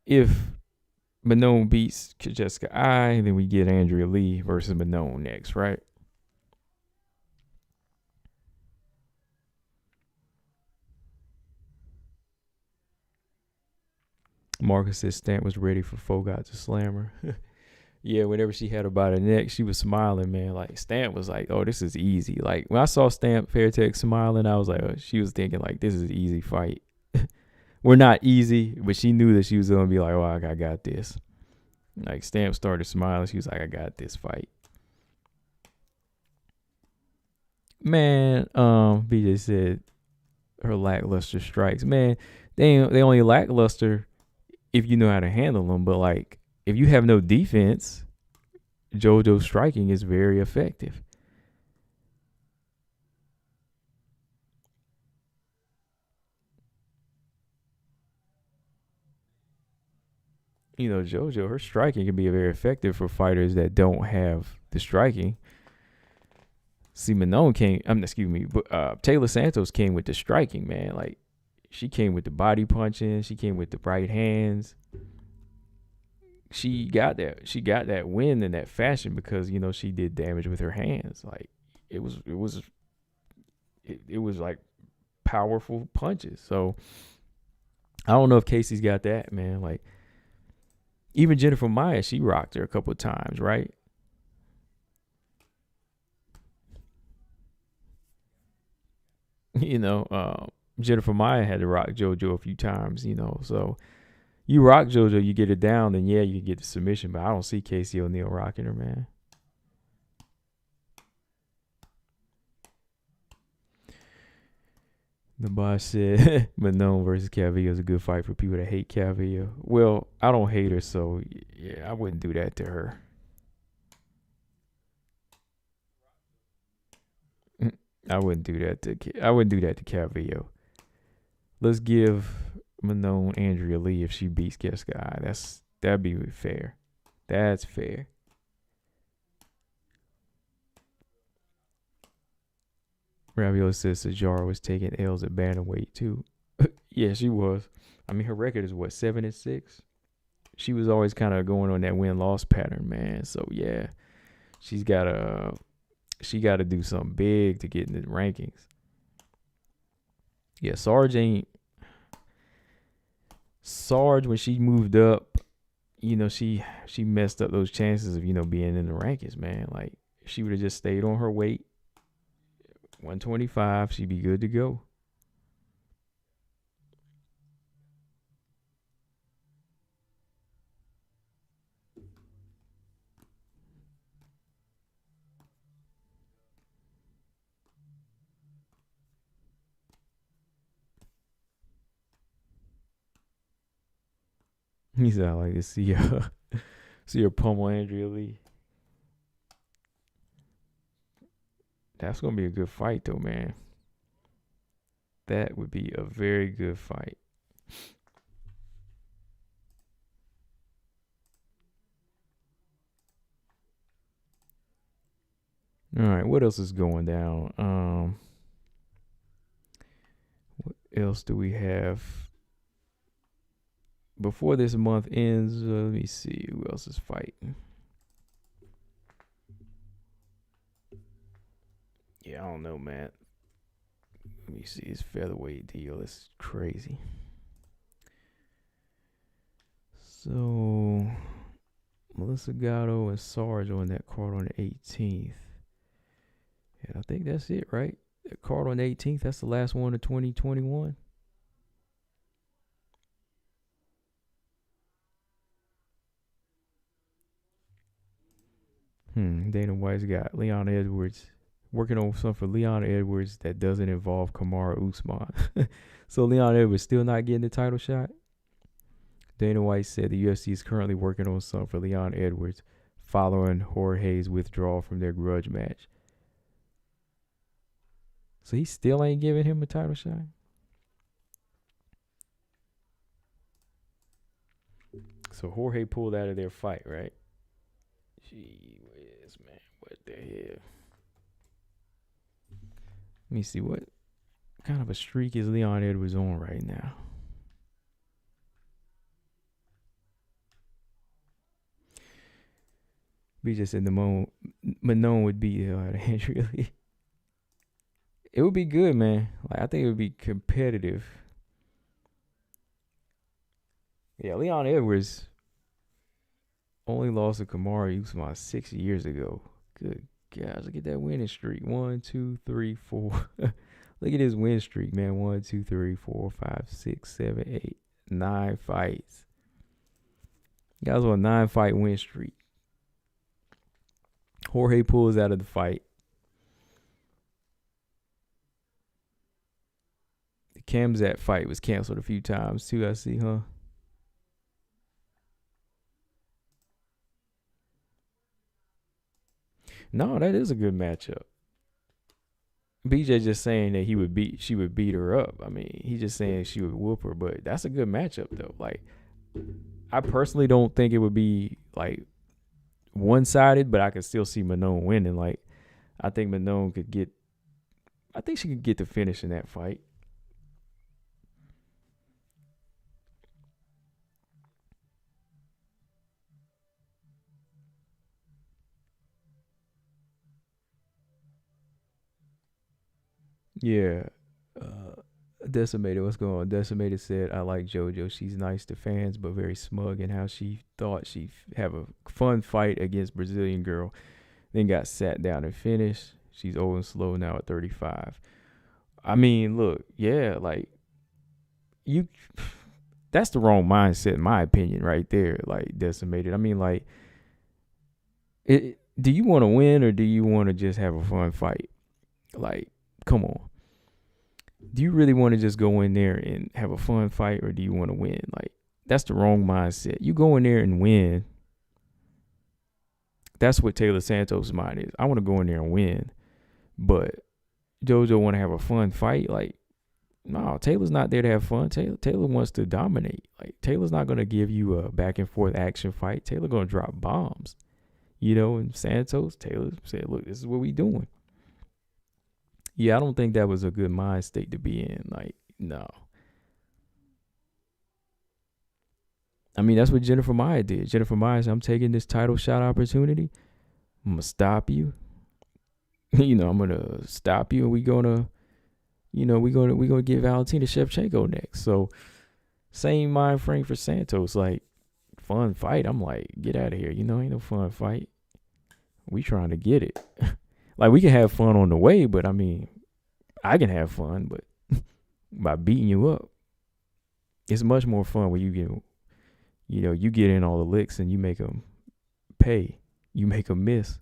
if Manon beats Jessica I, then we get Andrea Lee versus Manon next, right? Marcus said Stamp was ready for Fogot to slam her. Yeah, whenever she had her by the neck, she was smiling, man. Like Stamp was like, "Oh, this is easy." Like when I saw Stamp Fairtex smiling, I was like, oh, she was thinking like, "This is an easy fight." We're not easy, but she knew that she was gonna be like, "Oh, I got this." Like Stamp started smiling, she was like, "I got this fight." Man, BJ said her lackluster strikes. Man, they only lackluster if you know how to handle them. But like, if you have no defense, JoJo's striking is very effective. You know, JoJo, her striking can be very effective for fighters that don't have the striking. See, Manon came. Excuse me, but Taylor Santos came with the striking, man. Like she came with the body punching. She came with the right hands. She got that. She got that win in that fashion because she did damage with her hands. Like it was like powerful punches. So I don't know if Casey's got that, man. Like even Jennifer Maya, she rocked her a couple of times, right? Jennifer Maya had to rock JoJo a few times, So you rock JoJo, you get it down, then yeah, you get the submission. But I don't see Casey O'Neill rocking her, man. The boss said Manon versus Calvillo is a good fight for people that hate Calvillo. Well, I don't hate her, so yeah, I wouldn't do that to her. I wouldn't do that to Calvillo. Let's give Manon Andrea Lee if she beats Jessica. That'd be fair. That's fair. Ravioli says Sajara was taking L's at bantamweight too. Yeah, she was. I mean, her record is what 7-6. She was always kind of going on that win-loss pattern, man. So yeah, she got to do something big to get in the rankings. Yeah, Sarge when she moved up, she messed up those chances of being in the rankings, man. Like if she would have just stayed on her weight, 125, she'd be good to go. He said, "I like to see her pummel Andrea Lee." That's gonna be a good fight, though, man. That would be a very good fight. All right, what else is going down? What else do we have before this month ends? Let me see who else is fighting. Yeah, I don't know, man. Let me see his featherweight deal. It's crazy. So Melissa Gatto and Sarge on that card on the 18th. And I think that's it, right? That card on the 18th, that's the last one of 2021. Dana White's got Leon Edwards working on something for Leon Edwards that doesn't involve Kamaru Usman. So Leon Edwards still not getting the title shot? Dana White said the UFC is currently working on something for Leon Edwards following Jorge's withdrawal from their grudge match. So he still ain't giving him a title shot? So Jorge pulled out of their fight, right? Gee whiz, man. What the hell? Let me see what kind of a streak is Leon Edwards on right now. We just said Manon would beat the hell out of Andrea Lee. It would be good, man. Like, I think it would be competitive. Yeah, Leon Edwards only lost to Kamaru Usman 6 years ago. Good gosh, look at that winning streak. 1, 2, 3, 4. Look at his win streak, man. 1, 2, 3, 4, 5, 6, 7, 8, 9 fights. You guys on a 9-fight win streak. Jorge pulls out of the fight. The Khamzat fight was canceled a few times too, I see, huh? No, that is a good matchup. BJ just saying that she would beat her up. I mean, he's just saying she would whoop her, but that's a good matchup though. Like, I personally don't think it would be like one-sided, but I could still see Manon winning. Like, I think Manon she could get the finish in that fight. Yeah. Decimated, what's going on? Decimated said, I like JoJo. She's nice to fans, but very smug in how she thought she'd have a fun fight against Brazilian girl, then got sat down and finished. She's old and slow now at 35. I mean, look, yeah, like, that's the wrong mindset, in my opinion, right there. Like, Decimated. I mean, like, do you want to win or do you want to just have a fun fight? Like, come on. Do you really want to just go in there and have a fun fight, or do you want to win? Like, that's the wrong mindset. You go in there and win. That's what Taylor Santos' mind is. I want to go in there and win, but JoJo want to have a fun fight. Like, no, Taylor's not there to have fun. Taylor wants to dominate. Like, Taylor's not going to give you a back and forth action fight. Taylor going to drop bombs. And Santos, Taylor said, look, this is what we doing. Yeah, I don't think that was a good mind state to be in. Like, no. I mean, that's what Jennifer Maya did. Jennifer Maya said, I'm taking this title shot opportunity. I'm going to stop you. I'm going to stop you, and we're going to get Valentina Shevchenko next. So, same mind frame for Santos. Like, fun fight. I'm like, get out of here. Ain't no fun fight. We trying to get it. Like, we can have fun on the way, but I mean, I can have fun, but by beating you up, it's much more fun when you get, you get in all the licks and you make them pay. You make them miss.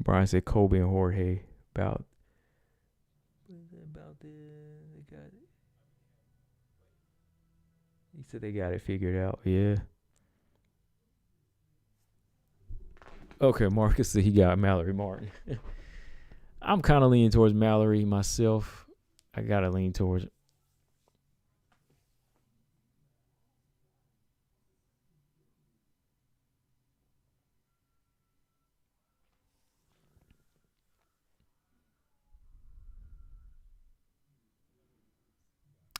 Brian said Kobe and Jorge about they got it. He said they got it figured out. Yeah. Okay, Marcus said he got Mallory Martin. I'm kind of leaning towards Mallory myself. I got to lean towards it.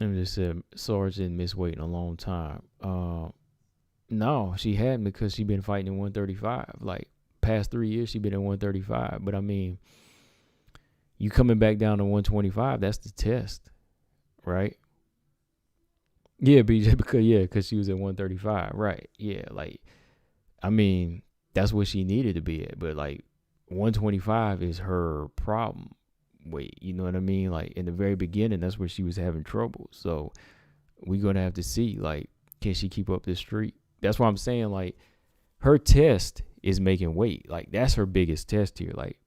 And just said Sarge didn't miss weight in a long time. No, she hadn't, because she been fighting in 135. Like, past 3 years, she been in 135. But I mean, you coming back down to 125, that's the test, right? Yeah, BJ, because she was at 135, right? Yeah, like, I mean, that's what she needed to be at. But like, 125 is her problem weight. You know what I mean? Like, in the very beginning, that's where she was having trouble. So we're gonna have to see, like, can she keep up this streak? That's why I'm saying, like, her test is making weight. Like, that's her biggest test here. Like,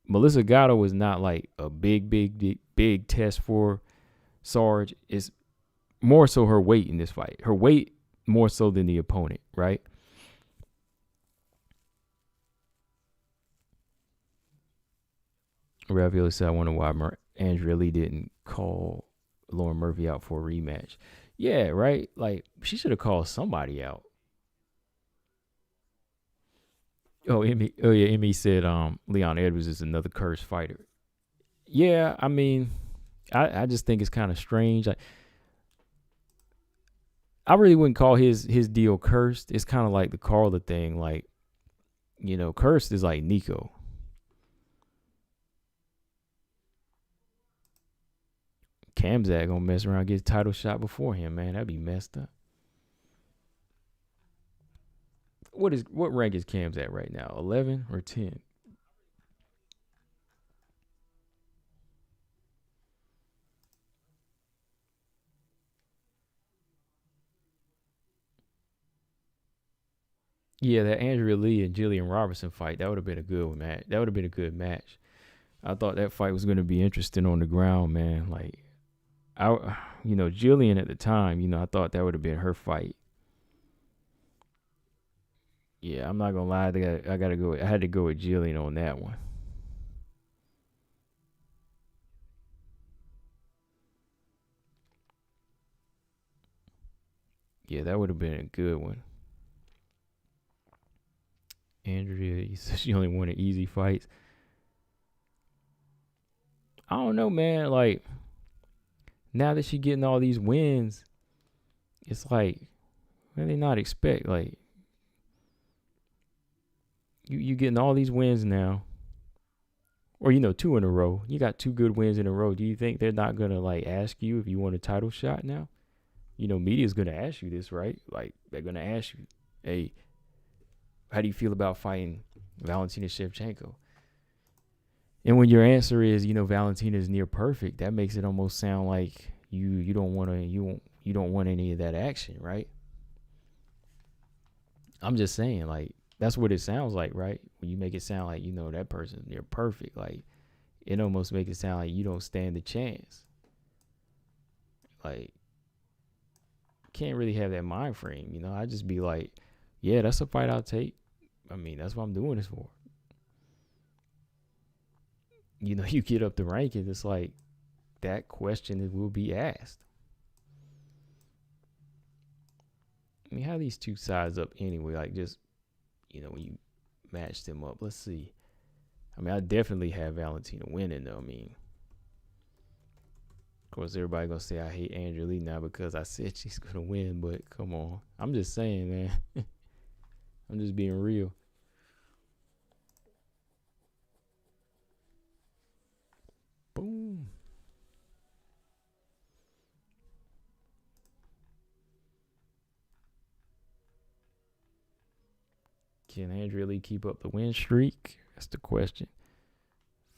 Melissa Gatto is not like a big test for Sarge. It's more so her weight in this fight. Her weight more so than the opponent, right? Ravioli said, I wonder why Andrea Lee didn't call Lauren Murphy out for a rematch. Yeah, right. Like she should have called somebody out. Oh, Emmy. Oh yeah, Emmy said Leon Edwards is another cursed fighter. Yeah, I mean, I just think it's kind of strange. Like I really wouldn't call his deal cursed. It's kind of like the Carla thing. Like cursed is like Nico. Kamzat gonna mess around and get a title shot before him, man. That'd be messed up. What rank is Kamzat right now? 11 or 10? Yeah, that Andrea Lee and Jillian Robertson fight, that would have been a good match. That would have been a good match. I thought that fight was going to be interesting on the ground, man. Like, Jillian at the time, I thought that would have been her fight. Yeah, I'm not gonna lie. I gotta go. I had to go with Jillian on that one. Yeah, that would have been a good one. Andrea, she only wanted easy fights. I don't know, man. Like now that she getting all these wins, it's like what they not expect. Like you getting all these wins now, or two in a row. You got two good wins in a row. Do you think they're not gonna like ask you if you want a title shot now? Media's gonna ask you this, right? Like they're gonna ask you, hey, how do you feel about fighting Valentina Shevchenko? And when your answer is, Valentina is near perfect, that makes it almost sound like you don't want to you don't want any of that action, right? I'm just saying, like that's what it sounds like, right? When you make it sound like that person's near perfect, like it almost makes it sound like you don't stand a chance. Like can't really have that mind frame, I just be like, yeah, that's a fight I'll take. I mean, that's what I'm doing this for. You get up the rankings, it's like that question will be asked. I mean, how these two sides up anyway? Like, just when you match them up, let's see. I mean, I definitely have Valentina winning, though. I mean, of course, everybody gonna say I hate Andrea Lee now because I said she's gonna win, but come on, I'm just saying, man. I'm just being real. Boom. Can Andrea Lee keep up the win streak? That's the question.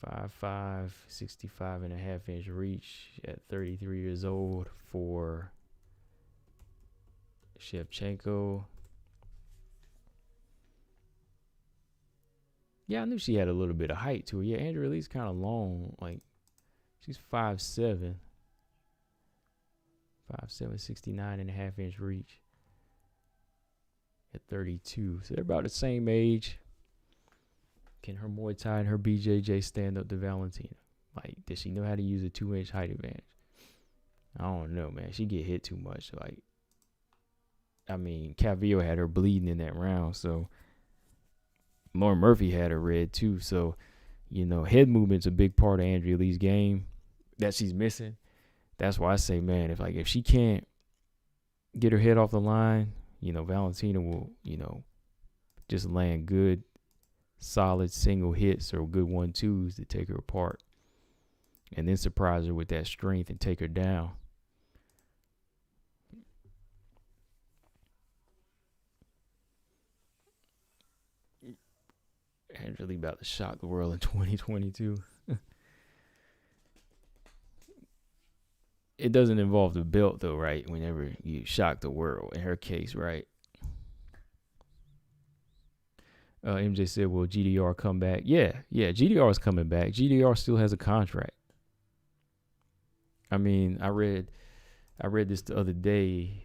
5'5", 65.5-inch reach at 33 years old for Shevchenko. Yeah, I knew she had a little bit of height to her. Yeah, Andrea Lee's kind of long. Like, she's 5'7". 5'7", 69.5-inch reach at 32. So they're about the same age. Can her Muay Thai and her BJJ stand up to Valentina? Like, does she know how to use a 2-inch height advantage? I don't know, man. She get hit too much. Like, I mean, Calvillo had her bleeding in that round. So, Lauren Murphy had her red too. So, head movement's a big part of Andrea Lee's game that she's missing. That's why I say, man, if she can't get her head off the line, Valentina will, just land good, solid single hits or good 1-2s to take her apart. And then surprise her with that strength and take her down. Andrea Lee about to shock the world in 2022. It doesn't involve the belt though, right? Whenever you shock the world, in her case, right? MJ said, "Will GDR come back?" Yeah, GDR is coming back. GDR still has a contract. I mean, I read this the other day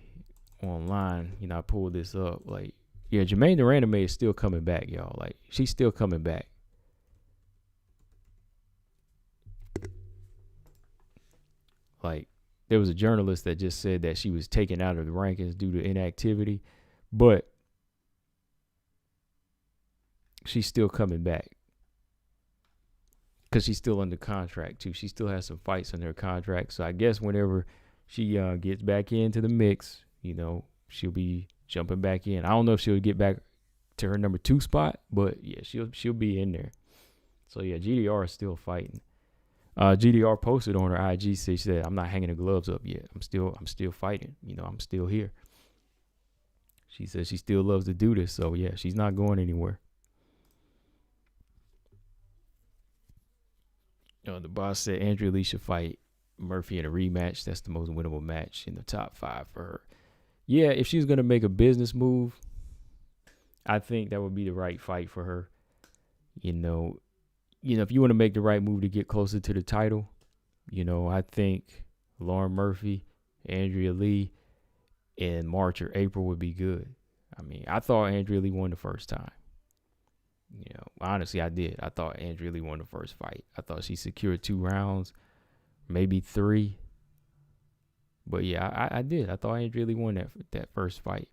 online. I pulled this up. Like, yeah, Jermaine Durandame is still coming back, y'all. Like, she's still coming back. Like, there was a journalist that just said that she was taken out of the rankings due to inactivity, but she's still coming back because she's still under contract too. She still has some fights in her contract. So I guess whenever she gets back into the mix, she'll be jumping back in. I don't know if she'll get back to her number 2 spot, but yeah, she'll be in there. So yeah, GDR is still fighting. GDR posted on her IG, she said, "I'm not hanging the gloves up yet. I'm still fighting. I'm still here." She says she still loves to do this. So yeah, she's not going anywhere. The boss said Andrea Lee should fight Murphy in a rematch. That's the most winnable match in the top 5 for her. Yeah, if she's going to make a business move, I think that would be the right fight for her. If you want to make the right move to get closer to the title, I think Lauren Murphy, Andrea Lee in March or April would be good. I mean, I thought Andrea Lee won the first time. Honestly, I did. I thought Andrea Lee won the first fight. I thought she secured 2 rounds, maybe 3. But yeah, I did. I thought Andrea Lee won that first fight.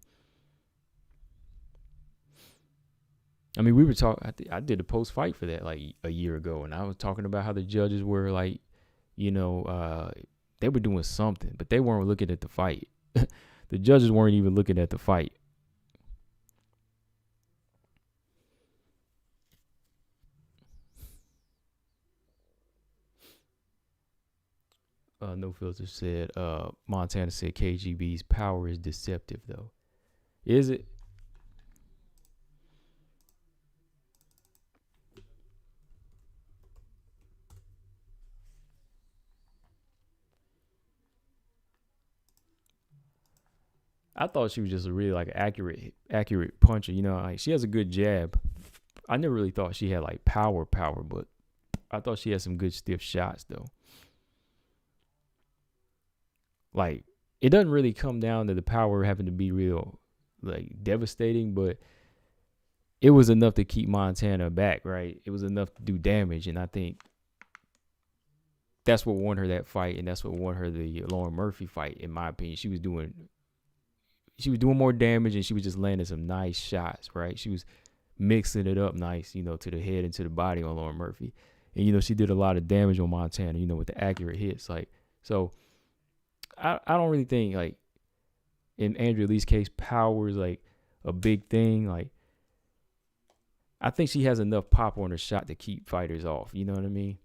I mean, we were talking. I did a post fight for that like a year ago, and I was talking about how the judges were like, they were doing something, but they weren't looking at the fight. The judges weren't even looking at the fight. No Filter said, Montana said KGB's power is deceptive, though. Is it? I thought she was just a really like accurate puncher. Like she has a good jab. I never really thought she had like power, but I thought she had some good stiff shots though. Like it doesn't really come down to the power having to be real like devastating, but it was enough to keep Montana back, right? It was enough to do damage, and I think that's what won her that fight, and that's what won her the Lauren Murphy fight, in my opinion. She was doing more damage, and she was just landing some nice shots, right? She was mixing it up nice, to the head and to the body on Lauren Murphy. And, she did a lot of damage on Montana, with the accurate hits. Like, so I don't really think, like, in Andrea Lee's case, power is, like, a big thing. Like, I think she has enough pop on her shot to keep fighters off. You know what I mean?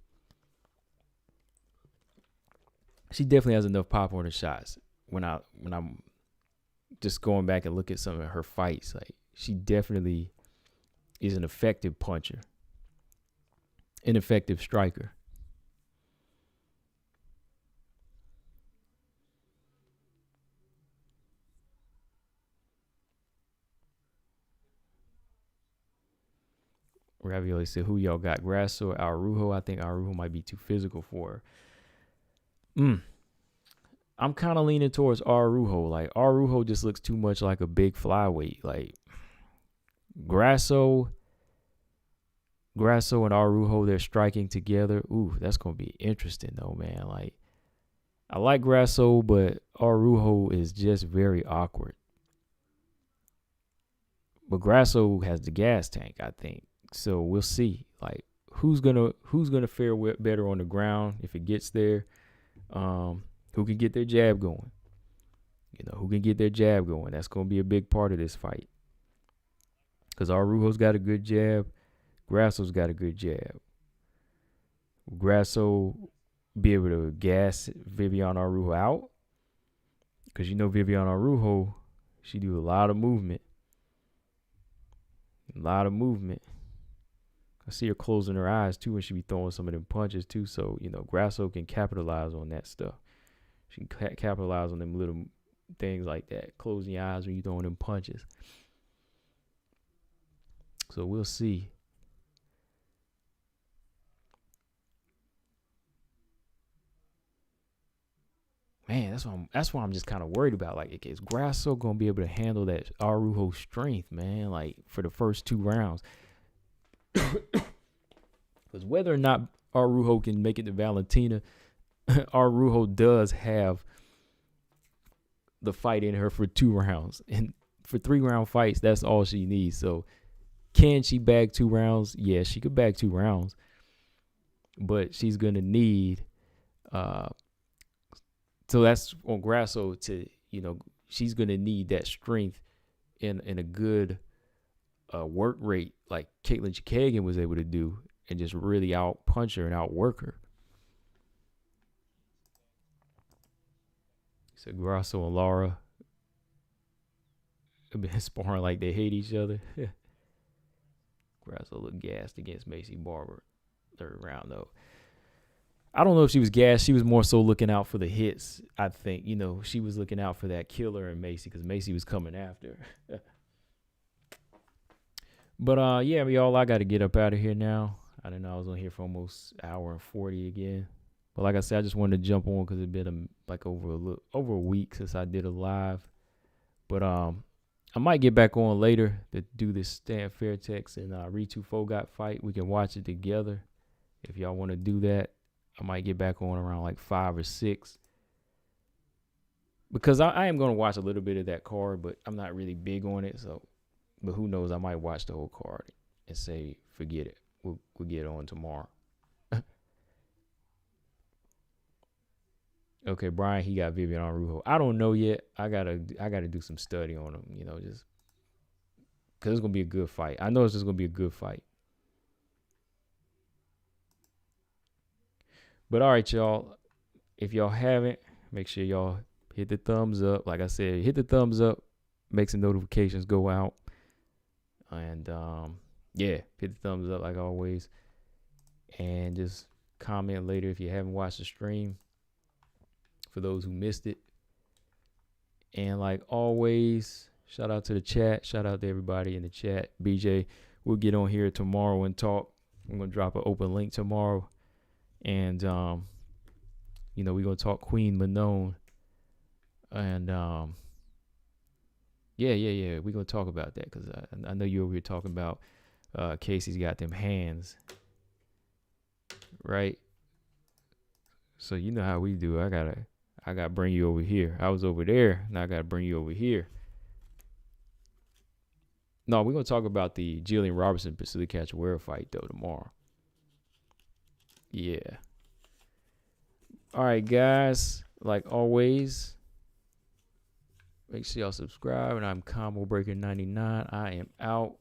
She definitely has enough pop on her shots. When I'm just going back and look at some of her fights, like she definitely is an effective puncher, an effective striker. Ravioli said, "Who y'all got, Grasso or Arujo?" I think Arujo might be too physical for her. I'm kind of leaning towards Arujo. Like, Arujo just looks too much like a big flyweight. Like, Grasso and Arujo, they're striking together. Ooh, that's going to be interesting, though, man. Like, I like Grasso, but Arujo is just very awkward. But Grasso has the gas tank, I think. So we'll see. Like, who's gonna fare better on the ground if it gets there? Who can get their jab going? Who can get their jab going? That's going to be a big part of this fight. Because Arujo's got a good jab. Grasso's got a good jab. Will Grasso be able to gas Viviane Arujo out? Because Viviane Arujo, she do a lot of movement. I see her closing her eyes, too, when she be throwing some of them punches, too. So, Grasso can capitalize on that stuff. She can capitalize on them little things like that. Closing your eyes when you throwing them punches. So we'll see. Man, that's why I'm just kind of worried about. Like, is Grasso gonna be able to handle that Arujo strength, man? Like, for the first 2 rounds. Because whether or not Arujo can make it to Valentina, Arujo does have the fight in her for 2 rounds. And for 3-round fights, that's all she needs. So can she bag 2 rounds? Yeah, she could bag 2 rounds. But she's going to need, so that's on Grasso to, she's going to need that strength in a good work rate like Caitlin Chikagan was able to do, and just really out punch her and outwork her. So Grasso and Lara have been sparring like they hate each other. Grasso looked gassed against Macy Barber 3rd round though. I don't know if she was gassed. She was more so looking out for the hits. I think, she was looking out for that killer in Macy because Macy was coming after her. But yeah, y'all, I got to get up out of here now. I didn't know I was on here for almost 1:40 again. But like I said, I just wanted to jump on because it's been over a week since I did a live. But I might get back on later to do this Stan Fairtex and Ritu Fogart fight. We can watch it together if y'all want to do that. I might get back on around like 5 or 6. Because I am going to watch a little bit of that card, but I'm not really big on it. But who knows? I might watch the whole card and say, forget it. We'll get on tomorrow. Okay, Brian, he got Vivian Araujo. I don't know yet. I gotta do some study on him, just because it's gonna be a good fight. I know it's just gonna be a good fight. But all right, y'all. If y'all haven't, make sure y'all hit the thumbs up. Like I said, hit the thumbs up. Make some notifications go out. And yeah, hit the thumbs up like always. And just comment later if you haven't watched the stream, for those who missed it. And like always, shout out to the chat. Shout out to everybody in the chat. BJ, we'll get on here tomorrow and talk. I'm going to drop an open link tomorrow. And, we're going to talk Queen Manon. And, yeah. We're going to talk about that because I know you over here talking about Casey's got them hands. Right? So you know how we do. I gotta bring you over here. I was over there. Now I gotta bring you over here. No, we're gonna talk about the Jillian Robertson Priscilla Cachoeira fight though tomorrow. Yeah. All right, guys. Like always, make sure y'all subscribe. And I'm Combo Breaker 99. I am out.